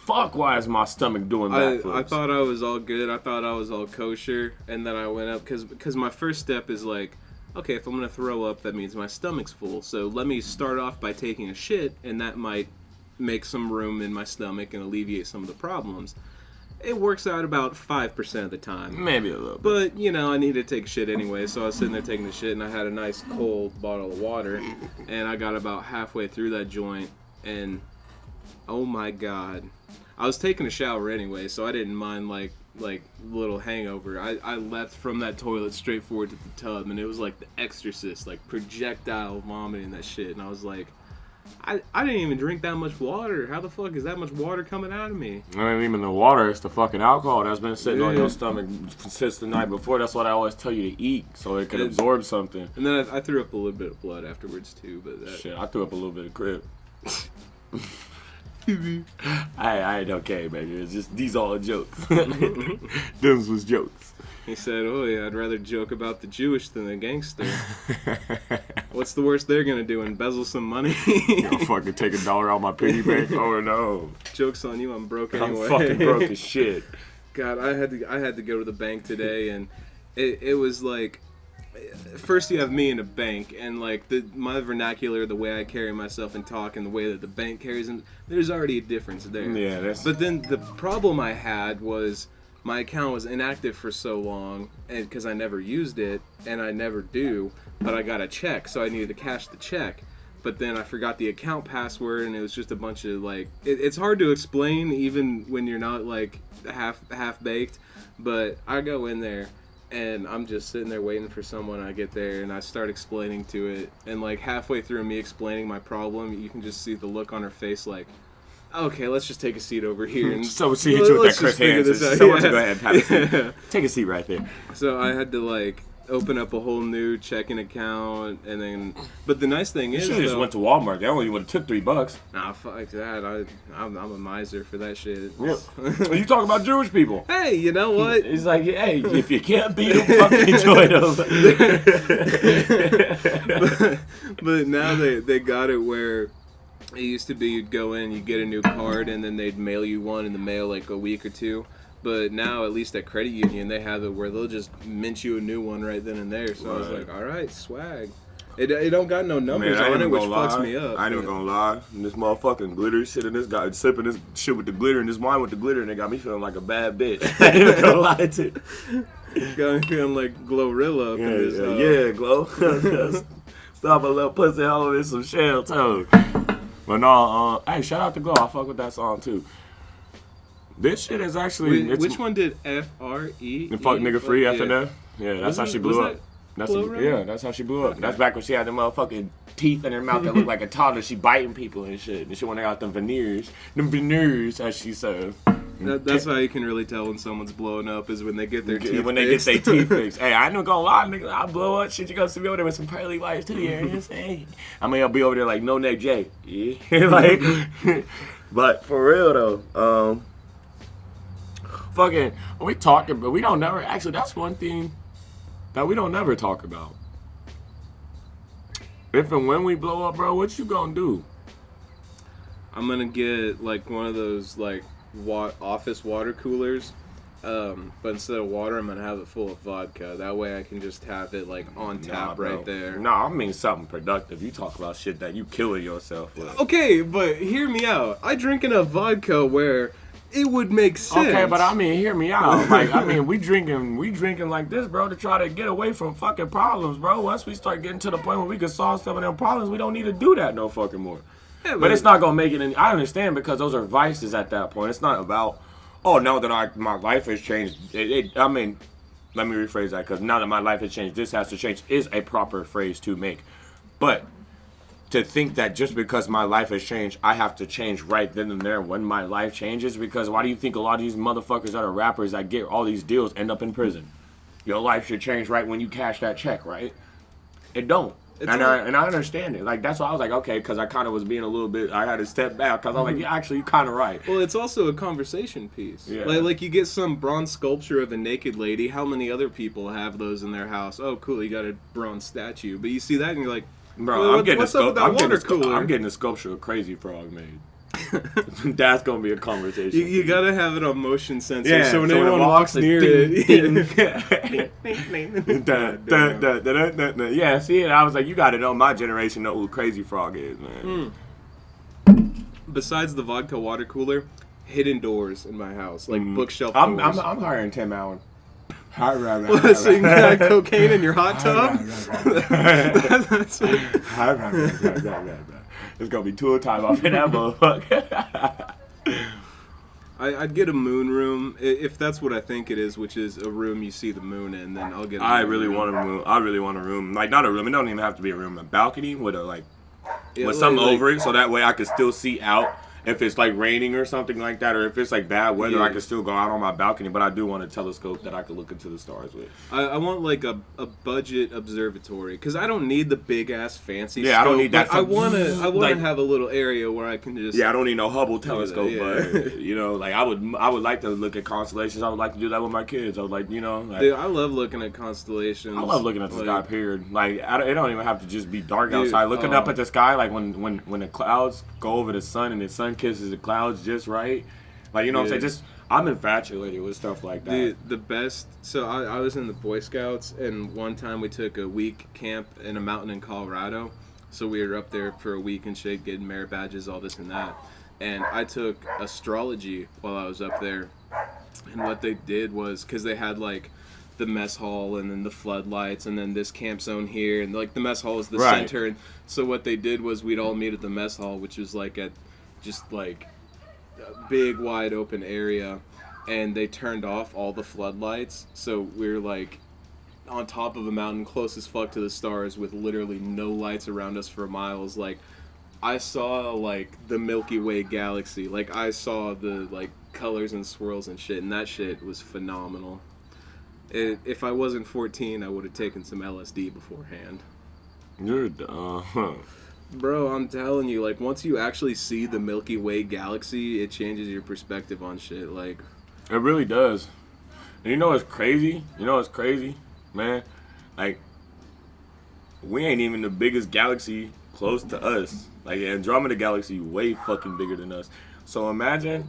fuck, why is my stomach doing backflips? I thought I was all good. I thought I was all kosher. And then I went up, because my first step is like, okay, if I'm going to throw up, that means my stomach's full. So let me start off by taking a shit, and that might make some room in my stomach and alleviate some of the problems. it works out about 5% of the time. Maybe a little bit. But, you know, I needed to take a shit anyway, so I was sitting there taking the shit, and I had a nice cold bottle of water, and I got about halfway through that joint, and oh my god. I was taking a shower anyway, so I didn't mind, like little hangover. I left from that toilet straight forward to the tub, and it was like The Exorcist, like projectile vomiting that shit, and I was like, I didn't even drink that much water. How the fuck is that much water coming out of me? I ain't even the water, it's the fucking alcohol that's been sitting on your stomach since the night before. That's what I always tell you to eat, so it can absorb something. And then I threw up a little bit of blood afterwards too, but that... Shit, I threw up a little bit of crib. I ain't okay, baby. It's just, these all jokes. Those was jokes. He said, oh yeah, I'd rather joke about the Jewish than the gangster. What's the worst they're gonna do, embezzle some money? I'll fucking take $1 out my piggy bank. Oh no. Joke's on you, I'm broke anyway. I'm fucking broke as shit. God, I had to go to the bank today, and it was like, first you have me in a bank, and like my vernacular, the way I carry myself and talk, and the way that the bank carries, and there's already a difference there. Yeah, But then the problem I had was my account was inactive for so long, and because I never used it, and I never do, but I got a check, so I needed to cash the check. But then I forgot the account password, and it was just a bunch of like, it's hard to explain even when you're not like half baked. But I go in there, and I'm just sitting there waiting for someone. I get there, and I start explaining to it, and like halfway through me explaining my problem, you can just see the look on her face, like, okay, let's just take a seat over here. And so she hit you with that Chris Hansen. So why don't you go ahead and have a seat. Yeah. Take a seat right there. So I had to like open up a whole new checking account, and then. But the nice thing is, you just went to Walmart. That only would have took $3. Nah, fuck that. I'm a miser for that shit. Yeah. You talking about Jewish people? Hey, you know what? He's like, hey, if you can't beat them, fucking join them. but now they got it where. It used to be you'd go in, you'd get a new card, and then they'd mail you one in the mail like a week or two. But now, at least at Credit Union, they have it where they'll just mint you a new one right then and there. So I was like, all right, swag. It don't got no numbers on it, which fucks me up. I ain't even gonna lie. This motherfucking glitter shit, and this guy sipping this shit with the glitter, and this wine with the glitter, and it got me feeling like a bad bitch. I ain't even gonna lie to you. Got me feeling like Glorilla up in this. Yeah, Glow. Stop a little pussy hole in some shell toe. But no, hey, shout out to Glow. I fuck with that song too. This shit is actually. Which one did F-R-E? The fuck nigga free FNF? Yeah, that's how she blew up. Yeah, that's how she blew up. That's back when she had the motherfucking teeth in her mouth that looked like a toddler. She biting people and shit. And she when they got them veneers, as she says. That's how you can really tell when someone's blowing up is when they get their teeth when fixed. They get their teeth fixed. Hey, I ain't gonna lie, nigga. I blow up. Shit, you gonna see me over there with some pearly whites too. You know what I'm saying? I mean, I'll be over there like No Neck J. Yeah, like. But for real though, fucking, we talking, but we don't never. Actually, that's one thing that we don't never talk about. If and when we blow up, bro, what you gonna do? I'm gonna get like one of those like office water coolers, but instead of water, I'm gonna have it full of vodka. That way, I can just have it like on tap right there. No, I mean something productive. You talk about shit that you killing yourself with. Okay, but hear me out. I drink enough vodka where it would make sense. Okay, but I mean, hear me out. Like, I mean, we drinking like this, bro, to try to get away from fucking problems, bro. Once we start getting to the point where we can solve some of them problems, we don't need to do that no fucking more. Yeah, but it's not gonna make it any. I understand because those are vices at that point. It's not about, oh, now that my life has changed. I mean, let me rephrase that because now that my life has changed, this has to change is a proper phrase to make. But to think that just because my life has changed, I have to change right then and there when my life changes. Because why do you think a lot of these motherfuckers that are rappers that get all these deals end up in prison? Your life should change right when you cash that check, right? It don't. And I understand it. Like, that's why I was like, okay, because I kind of was being a little bit, I had to step back because I was like, yeah, actually, you're kind of right. Well, it's also a conversation piece. Yeah. Like you get some bronze sculpture of a naked lady. How many other people have those in their house? Oh, cool, you got a bronze statue. But you see that and you're like, bro, well, what's up with that water cooler? I'm getting a sculpture of Crazy Frog made. That's gonna be a conversation. You gotta have it on motion sensor, so when anyone walks near it, yeah. See, and I was like, you gotta know my generation know who Crazy Frog is, man. Besides the vodka water cooler, hidden doors in my house, like bookshelf I'm doors. I'm hiring Tim Allen. So you can have cocaine in your hot tub? That's what- It's gonna be tool time off in that motherfucker. I'd get a moon room if that's what I think it is, which is a room you see the moon in. Then I'll get. I really want a room. I really want a room, like not a room. It don't even have to be a room. A balcony with a with something over it, so that way I could still see out. If it's like raining or something like that, or if it's like bad weather, I can still go out on my balcony. But I do want a telescope that I could look into the stars with. I want like a budget observatory because I don't need the big ass fancy. Yeah, I don't need that. I want to like, have a little area where I can just. Yeah, I don't need no Hubble telescope, Yeah. but you know, like I would like to look at constellations. I would like to do that with my kids. I would like, you know, like, Dude, I love looking at constellations. I love looking at the sky. Period. Like it don't even have to just be dark Dude, outside. Looking up at the sky, like when the clouds go over the sun and the sun kisses the clouds just right. Like, you know what I'm saying? Just I'm infatuated with stuff like that. Dude, the best. So I was in the Boy Scouts, and one time we took a week camp in a mountain in Colorado. So we were up there for a week and shit, getting merit badges, all this and that. And I took astrology while I was up there. And what they did was, because they had like the mess hall and then the floodlights and then this camp zone here, and like the mess hall is the center. And so what they did was we'd all meet at the mess hall, which was like at just like a big wide open area, and they turned off all the floodlights, so we're like on top of a mountain close as fuck to the stars with literally no lights around us for miles. Like I saw like the Milky Way galaxy, like I saw the like colors and swirls and shit, and that shit was phenomenal. If I wasn't 14, I would have taken some LSD beforehand. You're dumb. Bro, I'm telling you, like, once you actually see the Milky Way galaxy, it changes your perspective on shit, like... It really does. And you know what's crazy? Man? Like, we ain't even the biggest galaxy close to us. Like, Andromeda Galaxy way fucking bigger than us. So imagine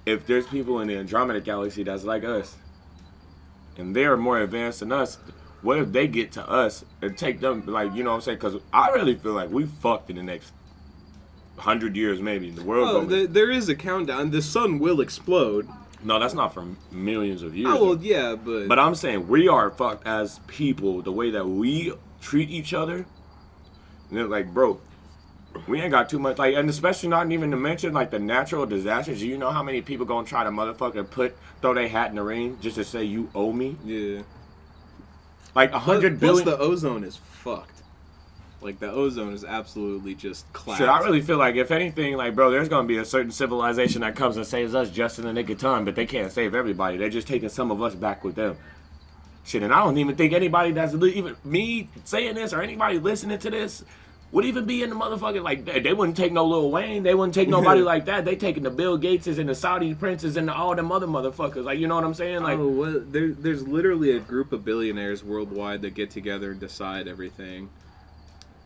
if there's people in the Andromeda Galaxy that's like us, and they're more advanced than us. What if they get to us and take them, like, you know what I'm saying? Because I really feel like we fucked in the next 100 years, maybe. The world. There is a countdown. The sun will explode. No, that's not for millions of years. Oh, well, yeah, but... But I'm saying we are fucked as people, the way that we treat each other. And they're like, bro, we ain't got too much, like, and especially not even to mention, like, the natural disasters. You know how many people gonna try to motherfucker throw their hat in the ring just to say you owe me? Yeah. Like 100 billion. Plus the ozone is fucked. Like the ozone is absolutely just clapped. Shit, I really feel like if anything, like bro, there's gonna be a certain civilization that comes and saves us just in the nick of time, but they can't save everybody. They're just taking some of us back with them. Shit, and I don't even think anybody that's even me saying this or anybody listening to this would even be in the motherfucking, like, they wouldn't take no Lil Wayne. They wouldn't take nobody like that. They taking the Bill Gateses and the Saudi princes and all them other motherfuckers. Like, you know what I'm saying? Like, oh, well, there's literally a group of billionaires worldwide that get together and decide everything.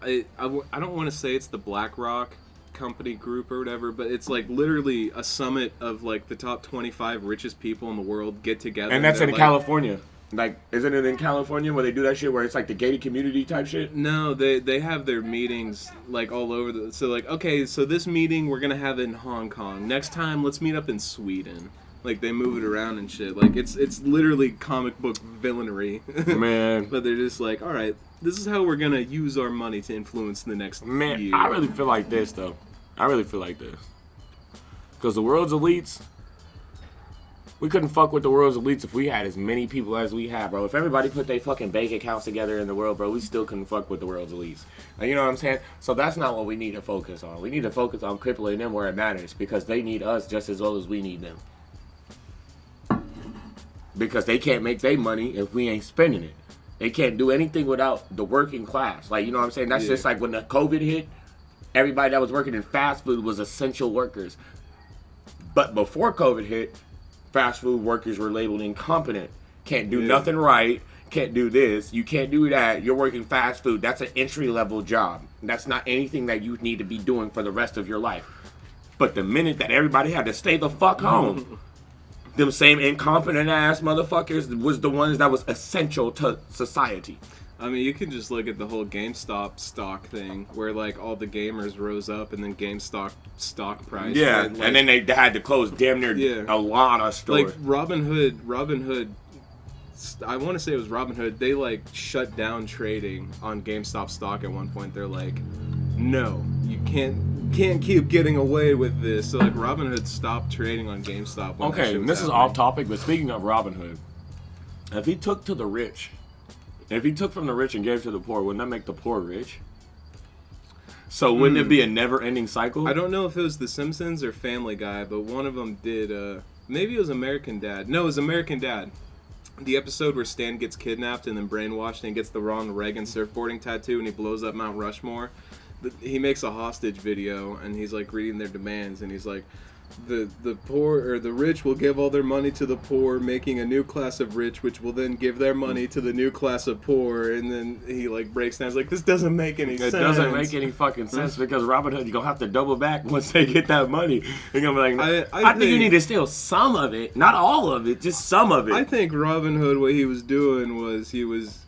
I don't want to say it's the BlackRock company group or whatever, but it's like literally a summit of like the top 25 richest people in the world get together. And that's in California. Like, isn't it in California where they do that shit where it's like the gated community type shit? No, they have their meetings like all over so like, okay, so this meeting we're gonna have in Hong Kong. Next time let's meet up in Sweden. Like they move it around and shit. Like it's literally comic book villainy. Man. But they're just like, all right, this is how we're gonna use our money to influence the next year. I really feel like this though. Because the world's elites, we couldn't fuck with the world's elites if we had as many people as we have, bro. If everybody put their fucking bank accounts together in the world, bro, we still couldn't fuck with the world's elites. Like, you know what I'm saying? So that's not what we need to focus on. We need to focus on crippling them where it matters because they need us just as well as we need them. Because they can't make their money if we ain't spending it. They can't do anything without the working class. Like, you know what I'm saying? That's just like when the COVID hit, everybody that was working in fast food was essential workers. But before COVID hit, fast food workers were labeled incompetent. Can't do nothing right. Can't do this. You can't do that. You're working fast food. That's an entry-level job. That's not anything that you need to be doing for the rest of your life. But the minute that everybody had to stay the fuck home, them same incompetent ass motherfuckers was the ones that was essential to society. I mean, you can just look at the whole GameStop stock thing, where like all the gamers rose up, and then GameStop stock price. Yeah, went, and then they had to close damn near a lot of stores. Like Robinhood. I want to say it was Robinhood. They like shut down trading on GameStop stock at one point. They're like, no, you can't keep getting away with this. So like Robinhood stopped trading on GameStop. When Okay, this is off topic, but speaking of Robinhood, if he took from the rich and gave to the poor, wouldn't that make the poor rich? So wouldn't it be a never-ending cycle? I don't know if it was The Simpsons or Family Guy, but one of them did. Maybe it was American Dad. No, it was American Dad. The episode where Stan gets kidnapped and then brainwashed and gets the wrong Reagan surfboarding tattoo and he blows up Mount Rushmore. He makes a hostage video and he's like reading their demands and he's like, the poor or the rich will give all their money to the poor, making a new class of rich, which will then give their money to the new class of poor. And then he like breaks down. He's like, this doesn't make any sense. It doesn't make any fucking sense because Robinhood, you're gonna have to double back once they get that money. You're gonna be like, I think you need to steal some of it, not all of it, just some of it. I think Robinhood, what he was doing was he was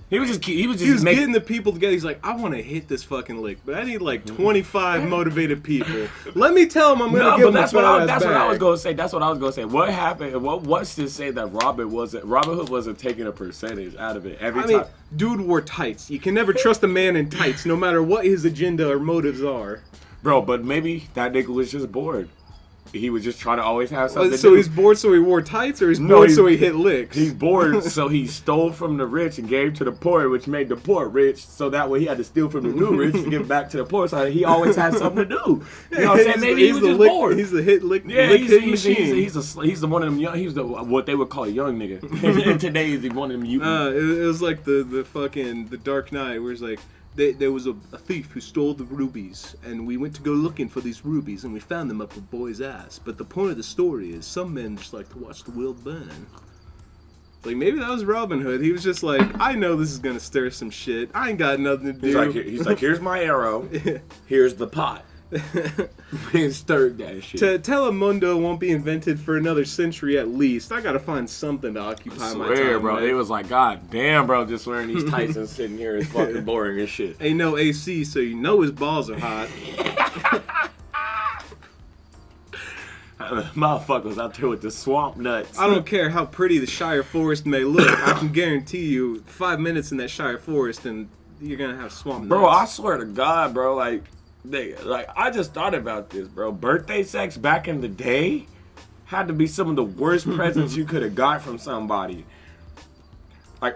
getting the people together. He's like, I want to hit this fucking lick, but I need like 25 motivated people. Let me tell them I'm gonna give them that's what I was gonna say. That's what I was gonna say. What happened? What's to say that Robinhood wasn't taking a percentage out of it every time? I mean, dude wore tights. You can never trust a man in tights, no matter what his agenda or motives are. Bro, but maybe that nigga was just bored. He was just trying to always have something so to do. He's bored so he wore tights, or he's bored so he hit licks? He's bored so he stole from the rich and gave to the poor, which made the poor rich, so that way he had to steal from the new rich to give back to the poor, so he always had something to do. You know what I'm saying? Maybe he was just bored. He's the hit machine. He's the one of them young, he's the what they would call a young nigga. And today he's one of them mutants. It was like the Dark Knight, where it's like, there was a thief who stole the rubies, and we went to go looking for these rubies, and we found them up a boy's ass. But the point of the story is some men just like to watch the world burn. Like, maybe that was Robin Hood. He was just like, I know this is going to stir some shit. I ain't got nothing to do. He's like, here's my arrow. Here's the pot. And stirred that shit. Telemundo won't be invented for another century at least. I gotta find something to occupy my time. Bro, it was like, God damn, bro, just wearing these tights and sitting here is fucking boring as shit. Ain't no AC, so you know his balls are hot. Motherfuckers out there with the swamp nuts. I don't care how pretty the Shire Forest may look. I can guarantee you 5 minutes in that Shire Forest and you're gonna have swamp nuts. Bro, I swear to God, bro, I just thought about this, bro. Birthday sex back in the day had to be some of the worst presents you could have got from somebody. Back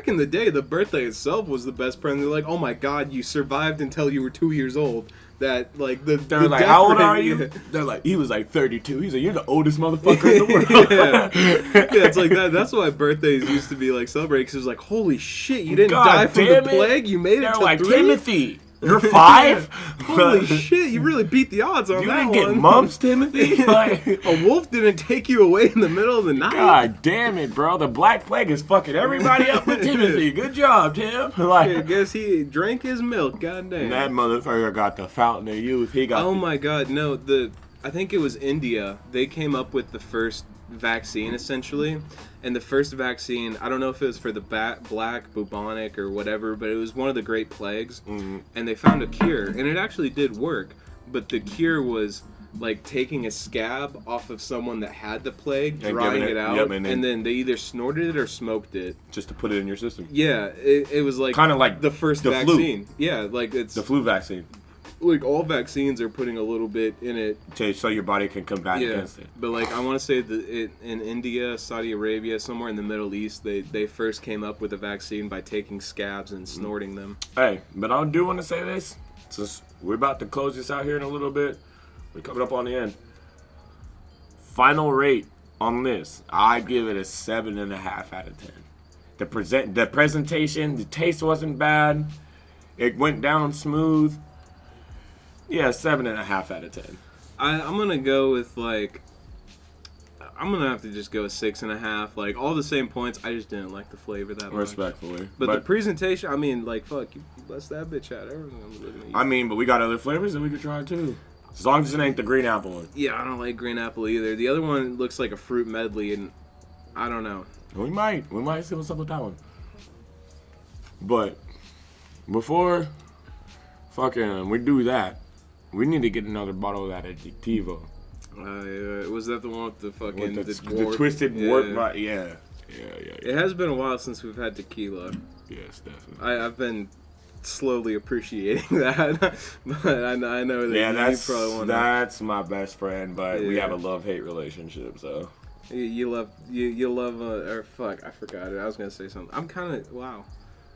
in the day, the birthday itself was the best present. They're like, oh my God, you survived until you were 2 years old. That like they're like, how old are you? They're like, he was like 32. He's like, you're the oldest motherfucker in the world. Yeah, it's like that. That's why birthdays used to be like celebrated, because it was like, holy shit, you didn't die from the plague. You made it to like 3? Timothy. You're 5? Holy shit, you really beat the odds on that one. You didn't get mumps, Timothy? A wolf didn't take you away in the middle of the night? God damn it, bro. The Black Plague is fucking everybody up with Timothy. Good job, Tim. I guess he drank his milk, goddamn. That motherfucker got the fountain of youth. He got my God, no. I think it was India. They came up with the first vaccine, essentially. And the first vaccine, I don't know if it was for the black bubonic or whatever, but it was one of the Great Plagues. Mm-hmm. And they found a cure, and it actually did work. But the cure was like taking a scab off of someone that had the plague, drying it out, and then they either snorted it or smoked it. Just to put it in your system. Yeah, it was like kind of like the first vaccine. Flu. Yeah, like it's the flu vaccine. Like all vaccines are putting a little bit in it so your body can combat against it. But like I want to say that in India, Saudi Arabia, somewhere in the Middle East, they first came up with a vaccine by taking scabs and snorting them. Hey, but I do want to say this. Since we're about to close this out here in a little bit, we're coming up on the end. Final rate on this, I give it a 7.5 out of 10. The presentation, the taste wasn't bad. It went down smooth. Yeah, 7.5 out of 10. I'm gonna go with I'm gonna have to just go with 6.5. Like all the same points. I just didn't like the flavor that much. Respectfully, but the presentation. I mean, like fuck, you bust that bitch out. Everyone's looking at you. I mean, but we got other flavors that we could try too. As long as it ain't the green apple one. Yeah, I don't like green apple either. The other one looks like a fruit medley, and I don't know. We might see what's up with that one. But before fucking we do that, we need to get another bottle of that Adjectivo. Was that the one with the fucking With the warp? twisted warp? Right? Yeah. It has been a while since we've had tequila. Yes, definitely. I've been slowly appreciating that, but I know that you probably want to. That's my best friend, but we Yeah. have a love-hate relationship, so. You love or fuck, I forgot it. I was gonna say something.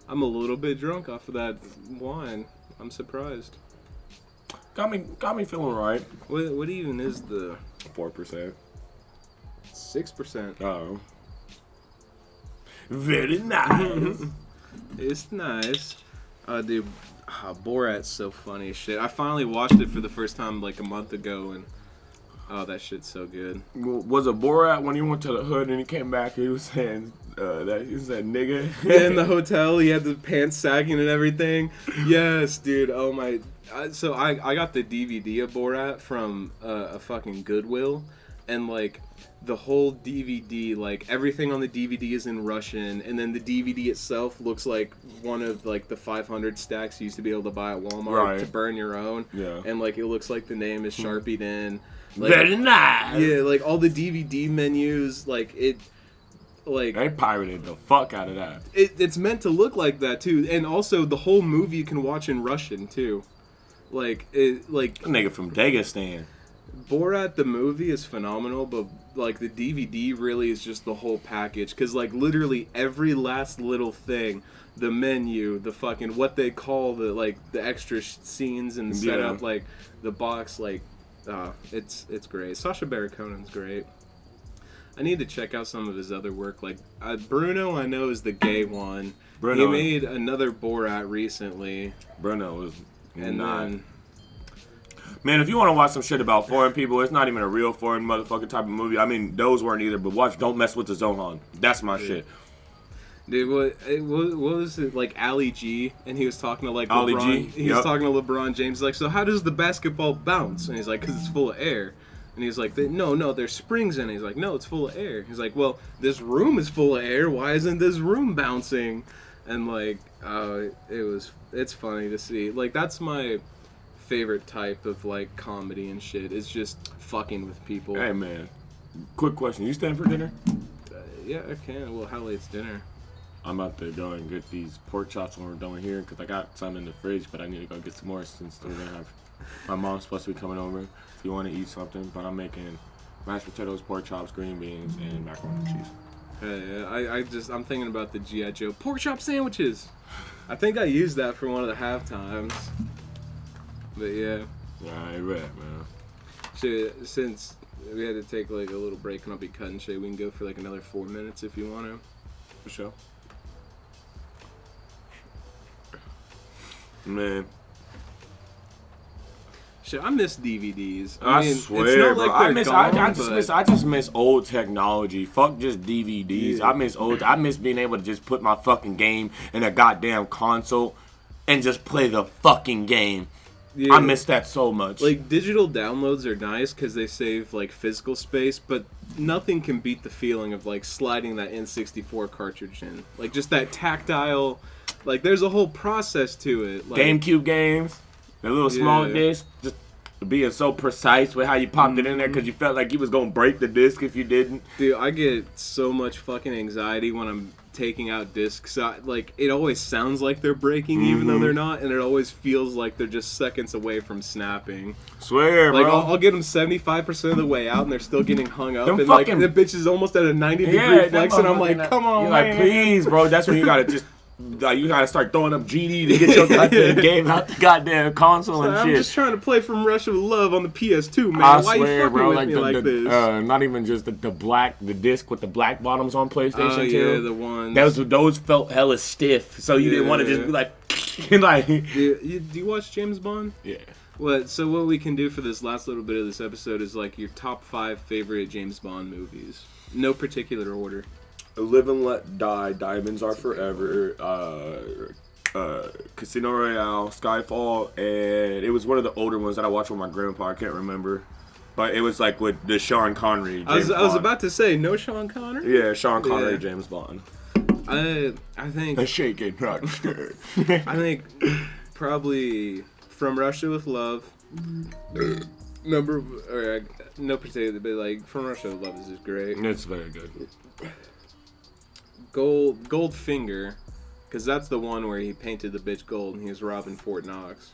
I'm a little bit drunk off of that wine. I'm surprised. Got me feeling right. What even is the 4%. 6%? Oh. Very nice. It's nice. Dude, Borat's so funny as shit. I finally watched it for the first time like a month ago, and that shit's so good. Was it Borat when he went to the hood and he came back? He was saying he said nigga. Yeah, in the hotel, he had the pants sagging and everything. Yes, dude. Oh my. So I got the DVD of Borat from a fucking Goodwill, and like the whole DVD, like everything on the DVD is in Russian, and then the DVD itself looks like one of like the 500 stacks you used to be able to buy at Walmart to burn your own. Yeah. And like it looks like the name is sharpied in. Like, Very nice. Yeah, like all the DVD menus, like it. Like They pirated the fuck out of that. it's meant to look like that too, and also the whole movie you can watch in Russian too. Like A nigga from Dagestan. Borat the movie is phenomenal, but like the DVD really is just the whole package, because like literally every last little thing, the menu, the fucking what they call the extra scenes and setup, like the box, like it's great. Sacha Baron Cohen's great. I need to check out some of his other work. Like Bruno, I know is the gay one. He made another Borat recently. Bruno was And then Man, if you want to watch some shit about foreign people, it's not even a real foreign motherfucking type of movie. I mean, those weren't either, but watch Don't Mess with the Zohan. That's my shit. Dude, what was it, like Ali G? And he was talking to like Ali LeBron. G? He was talking to LeBron James. Like, so how does the basketball bounce? And he's like, because it's full of air. And he's like, no, there's springs in it. He's like, no, it's full of air. He's like, well, this room is full of air. Why isn't this room bouncing? And like, it's funny to see. Like, that's my favorite type of like comedy and shit. It's just fucking with people. Hey man, quick question: you staying for dinner? Yeah, I can. Well, how late's dinner? I'm about to go and get these pork chops when we're done here because I got some in the fridge, but I need to go get some more since we're gonna have. My mom's supposed to be coming over. If you want to eat something, but I'm making mashed potatoes, pork chops, green beans, and macaroni and cheese. Hey, I'm thinking about the G.I. Joe pork chop sandwiches. I think I used that for one of the half times. But yeah. Yeah, I read, man. Shit, since we had to take like a little break and I'll be cutting shit, we can go for like another 4 minutes if you want to. For sure. Man. Shit, I miss DVDs. I mean, swear, it's not bro. like I just miss old technology. Fuck just DVDs. Yeah. I miss being able to just put my fucking game in a goddamn console and just play the fucking game. Yeah. I miss that so much. Like, digital downloads are nice because they save, like, physical space, but nothing can beat the feeling of, like, sliding that N64 cartridge in. Like, just that tactile, like, there's a whole process to it. Like, GameCube games, the little small disc, just being so precise with how you popped it in there because you felt like you was going to break the disc if you didn't. Dude, I get so much fucking anxiety when I'm taking out discs. Like, it always sounds like they're breaking even though they're not, and it always feels like they're just seconds away from snapping. Swear, like, bro. I'll get them 75% of the way out and they're still getting hung up, Them and fucking- like the bitch is almost at a 90-degree flex, and I'm like, come on, You're man. like, please, bro. That's when you gotta just, you gotta start throwing up GD to get your goddamn game out the goddamn console and I'm shit. just trying to play From Russia with Love on the PS2, man. I Why swear, you fucking bro. with Like me the, like this? not even just the disc with the black bottoms on PlayStation 2. Yeah, the ones. Those felt hella stiff, so you didn't want to just be like, like. Do you watch James Bond? Yeah. So what we can do for this last little bit of this episode is like your top 5 favorite James Bond movies. No particular order. Live and Let Die, Diamonds Are Forever, Casino Royale, Skyfall, and it was one of the older ones that I watched with my grandpa. I can't remember, but it was like with the Sean Connery. I was about to say no Sean Connery. Yeah, Sean Connery, Yeah. James Bond. I think A shaken, not stirred. I think probably From Russia with Love. No particular, but like From Russia with Love is just great. It's very good. Goldfinger, because that's the one where he painted the bitch gold and he was robbing Fort Knox.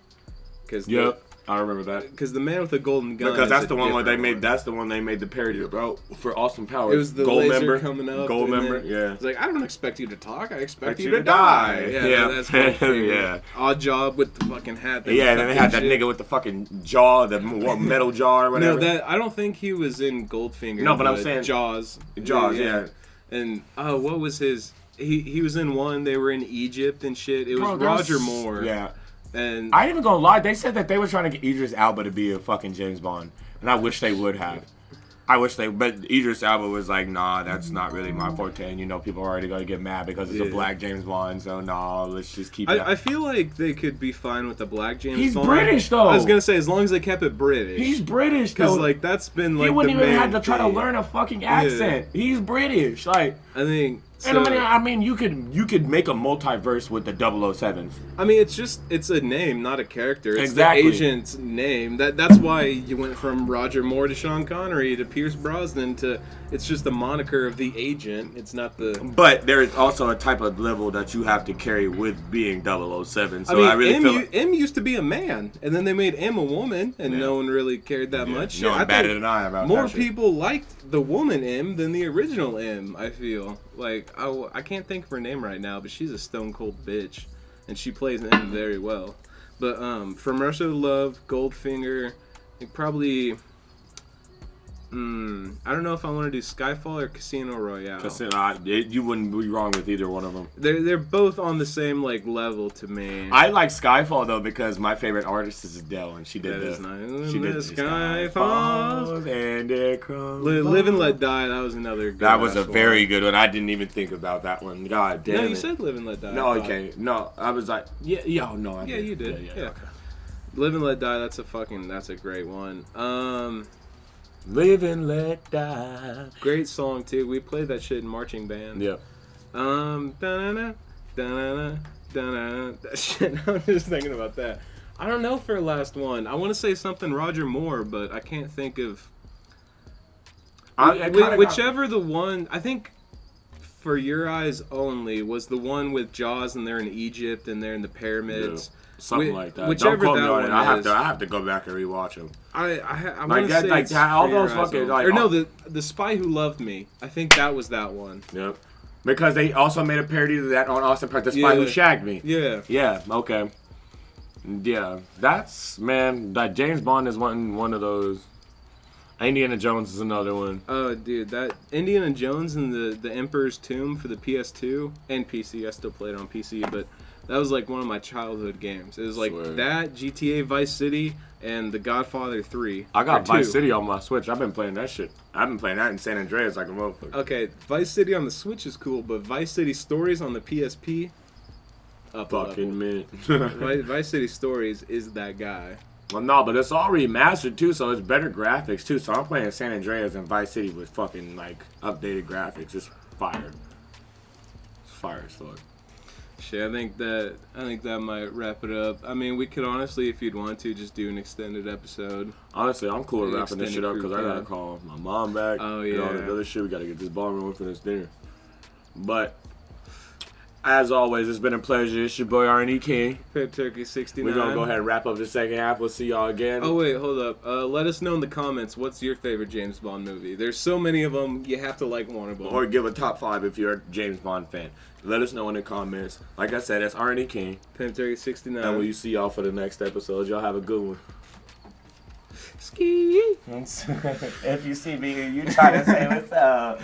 Yep, I remember that. Because the man with the golden gun. Because is that's a the one where they made. different That's the one they made the parody about for Austin Powers. It was the Gold laser member coming up. Gold and member. then Yeah. It's like, I don't expect you to talk. I expect you you to die. Yeah. That's Goldfinger. Yeah. Odd Job with the fucking hat. Yeah, and then they had that nigga with the fucking jaw, the metal jaw or whatever. No, I don't think he was in Goldfinger. No, but I'm saying Jaws. Jaws, yeah. And what was his? He was in one. They were in Egypt and shit. It was Bro, Roger Moore. Yeah. And I ain't even gonna lie. They said that they were trying to get Idris Elba to be a fucking James Bond, and I wish they would have. But Idris Elba was like, nah, that's not really my forte. And people are already gonna get mad because it's a black James Bond. So nah, let's just keep it. I feel like they could be fine with the black James He's Bond. British though. I was gonna say as long as they kept it British. He's British though. Because like that's been like he wouldn't the even main have to try to thing. learn a fucking accent. He's British. Like, I think. and I mean, you could make a multiverse with the 007s. I mean, it's a name, not a character. It's Exactly. the agent's name. That's why you went from Roger Moore to Sean Connery to Pierce Brosnan to. It's just the moniker of the agent. It's not the. But there is also a type of level that you have to carry with being 007. So I mean, really feel like M used to be a man, and then they made M a woman, and no one really cared that much. no one I batted think an eye about more that shit. people liked the woman M than the original M. I feel like I can't think of her name right now, but she's a stone cold bitch, and she plays M very well. But From Russia with Love, Goldfinger, like probably. I don't know if I want to do Skyfall or Casino Royale. You wouldn't be wrong with either one of them. They're both on the same like level to me. I like Skyfall though because my favorite artist is Adele, and she did That is the nice. she did the Skyfall. and it comes. Live and Let Die. That was another. Good That was a ass very one. good one. I didn't even think about that one. God damn No, it. you said Live and Let Die. No, I thought. okay. No, I was like, yeah, no, I Yeah, did. you did. Yeah, Yeah. okay. Live and Let Die. That's a great one. Live and let die. Great song too. We played that shit in marching band. Yep. Da-na-na, da-na-na, da-na-na. That shit. I'm just thinking about that. I don't know for last one. I want to say something Roger Moore, but I can't think of. Whichever the one. I think For Your Eyes Only was the one with Jaws, and they're in Egypt and they're in the pyramids. Yeah. Something like that. Whichever Don't quote that me on it. one I have to go back and rewatch them. I Like want to that- say like it's all For Your those Eyes fucking, Only. like, or no, all- the Spy Who Loved Me. I think that was that one. Yep. Because they also made a parody of that on Austin Powers, The Spy Who Shagged Me. Yeah. Yeah. Okay. Yeah. That's that James Bond is one of those. Indiana Jones is another one. Oh, dude, that Indiana Jones and the Emperor's Tomb for the PS2 and PC. I still play it on PC, but that was like one of my childhood games. It was like that, GTA Vice City, and The Godfather 3. I got or 2. Vice City on my Switch. I've been playing that shit. I've been playing that in San Andreas like a motherfucker. Okay, Vice City on the Switch is cool, but Vice City Stories on the PSP, up a Fucking level. man. Vice City Stories is that guy. Well, no, but it's all remastered too, so it's better graphics too. So I'm playing San Andreas and Vice City with fucking like updated graphics. It's fire. It's fire as fuck. Shit, I think that might wrap it up. I mean, we could honestly, if you'd want to, just do an extended episode. Honestly, I'm cool with An wrapping this shit extended up because I group gotta chat. call my mom back. Oh, And all yeah. this other shit. We gotta get this ballroom for this dinner. But as always, it's been a pleasure. It's your boy R&E King. Pep Turkey 69. We're gonna go ahead and wrap up the second half. We'll see y'all again. Oh wait, hold up. Let us know in the comments what's your favorite James Bond movie. There's so many of them. You have to like one of them. Or give a top 5 if you're a James Bond fan. Let us know in the comments. Like I said, it's R&E King. Pep Turkey 69. And we'll see y'all for the next episode. Y'all have a good one. Ski. If you see me, you try to say what's up.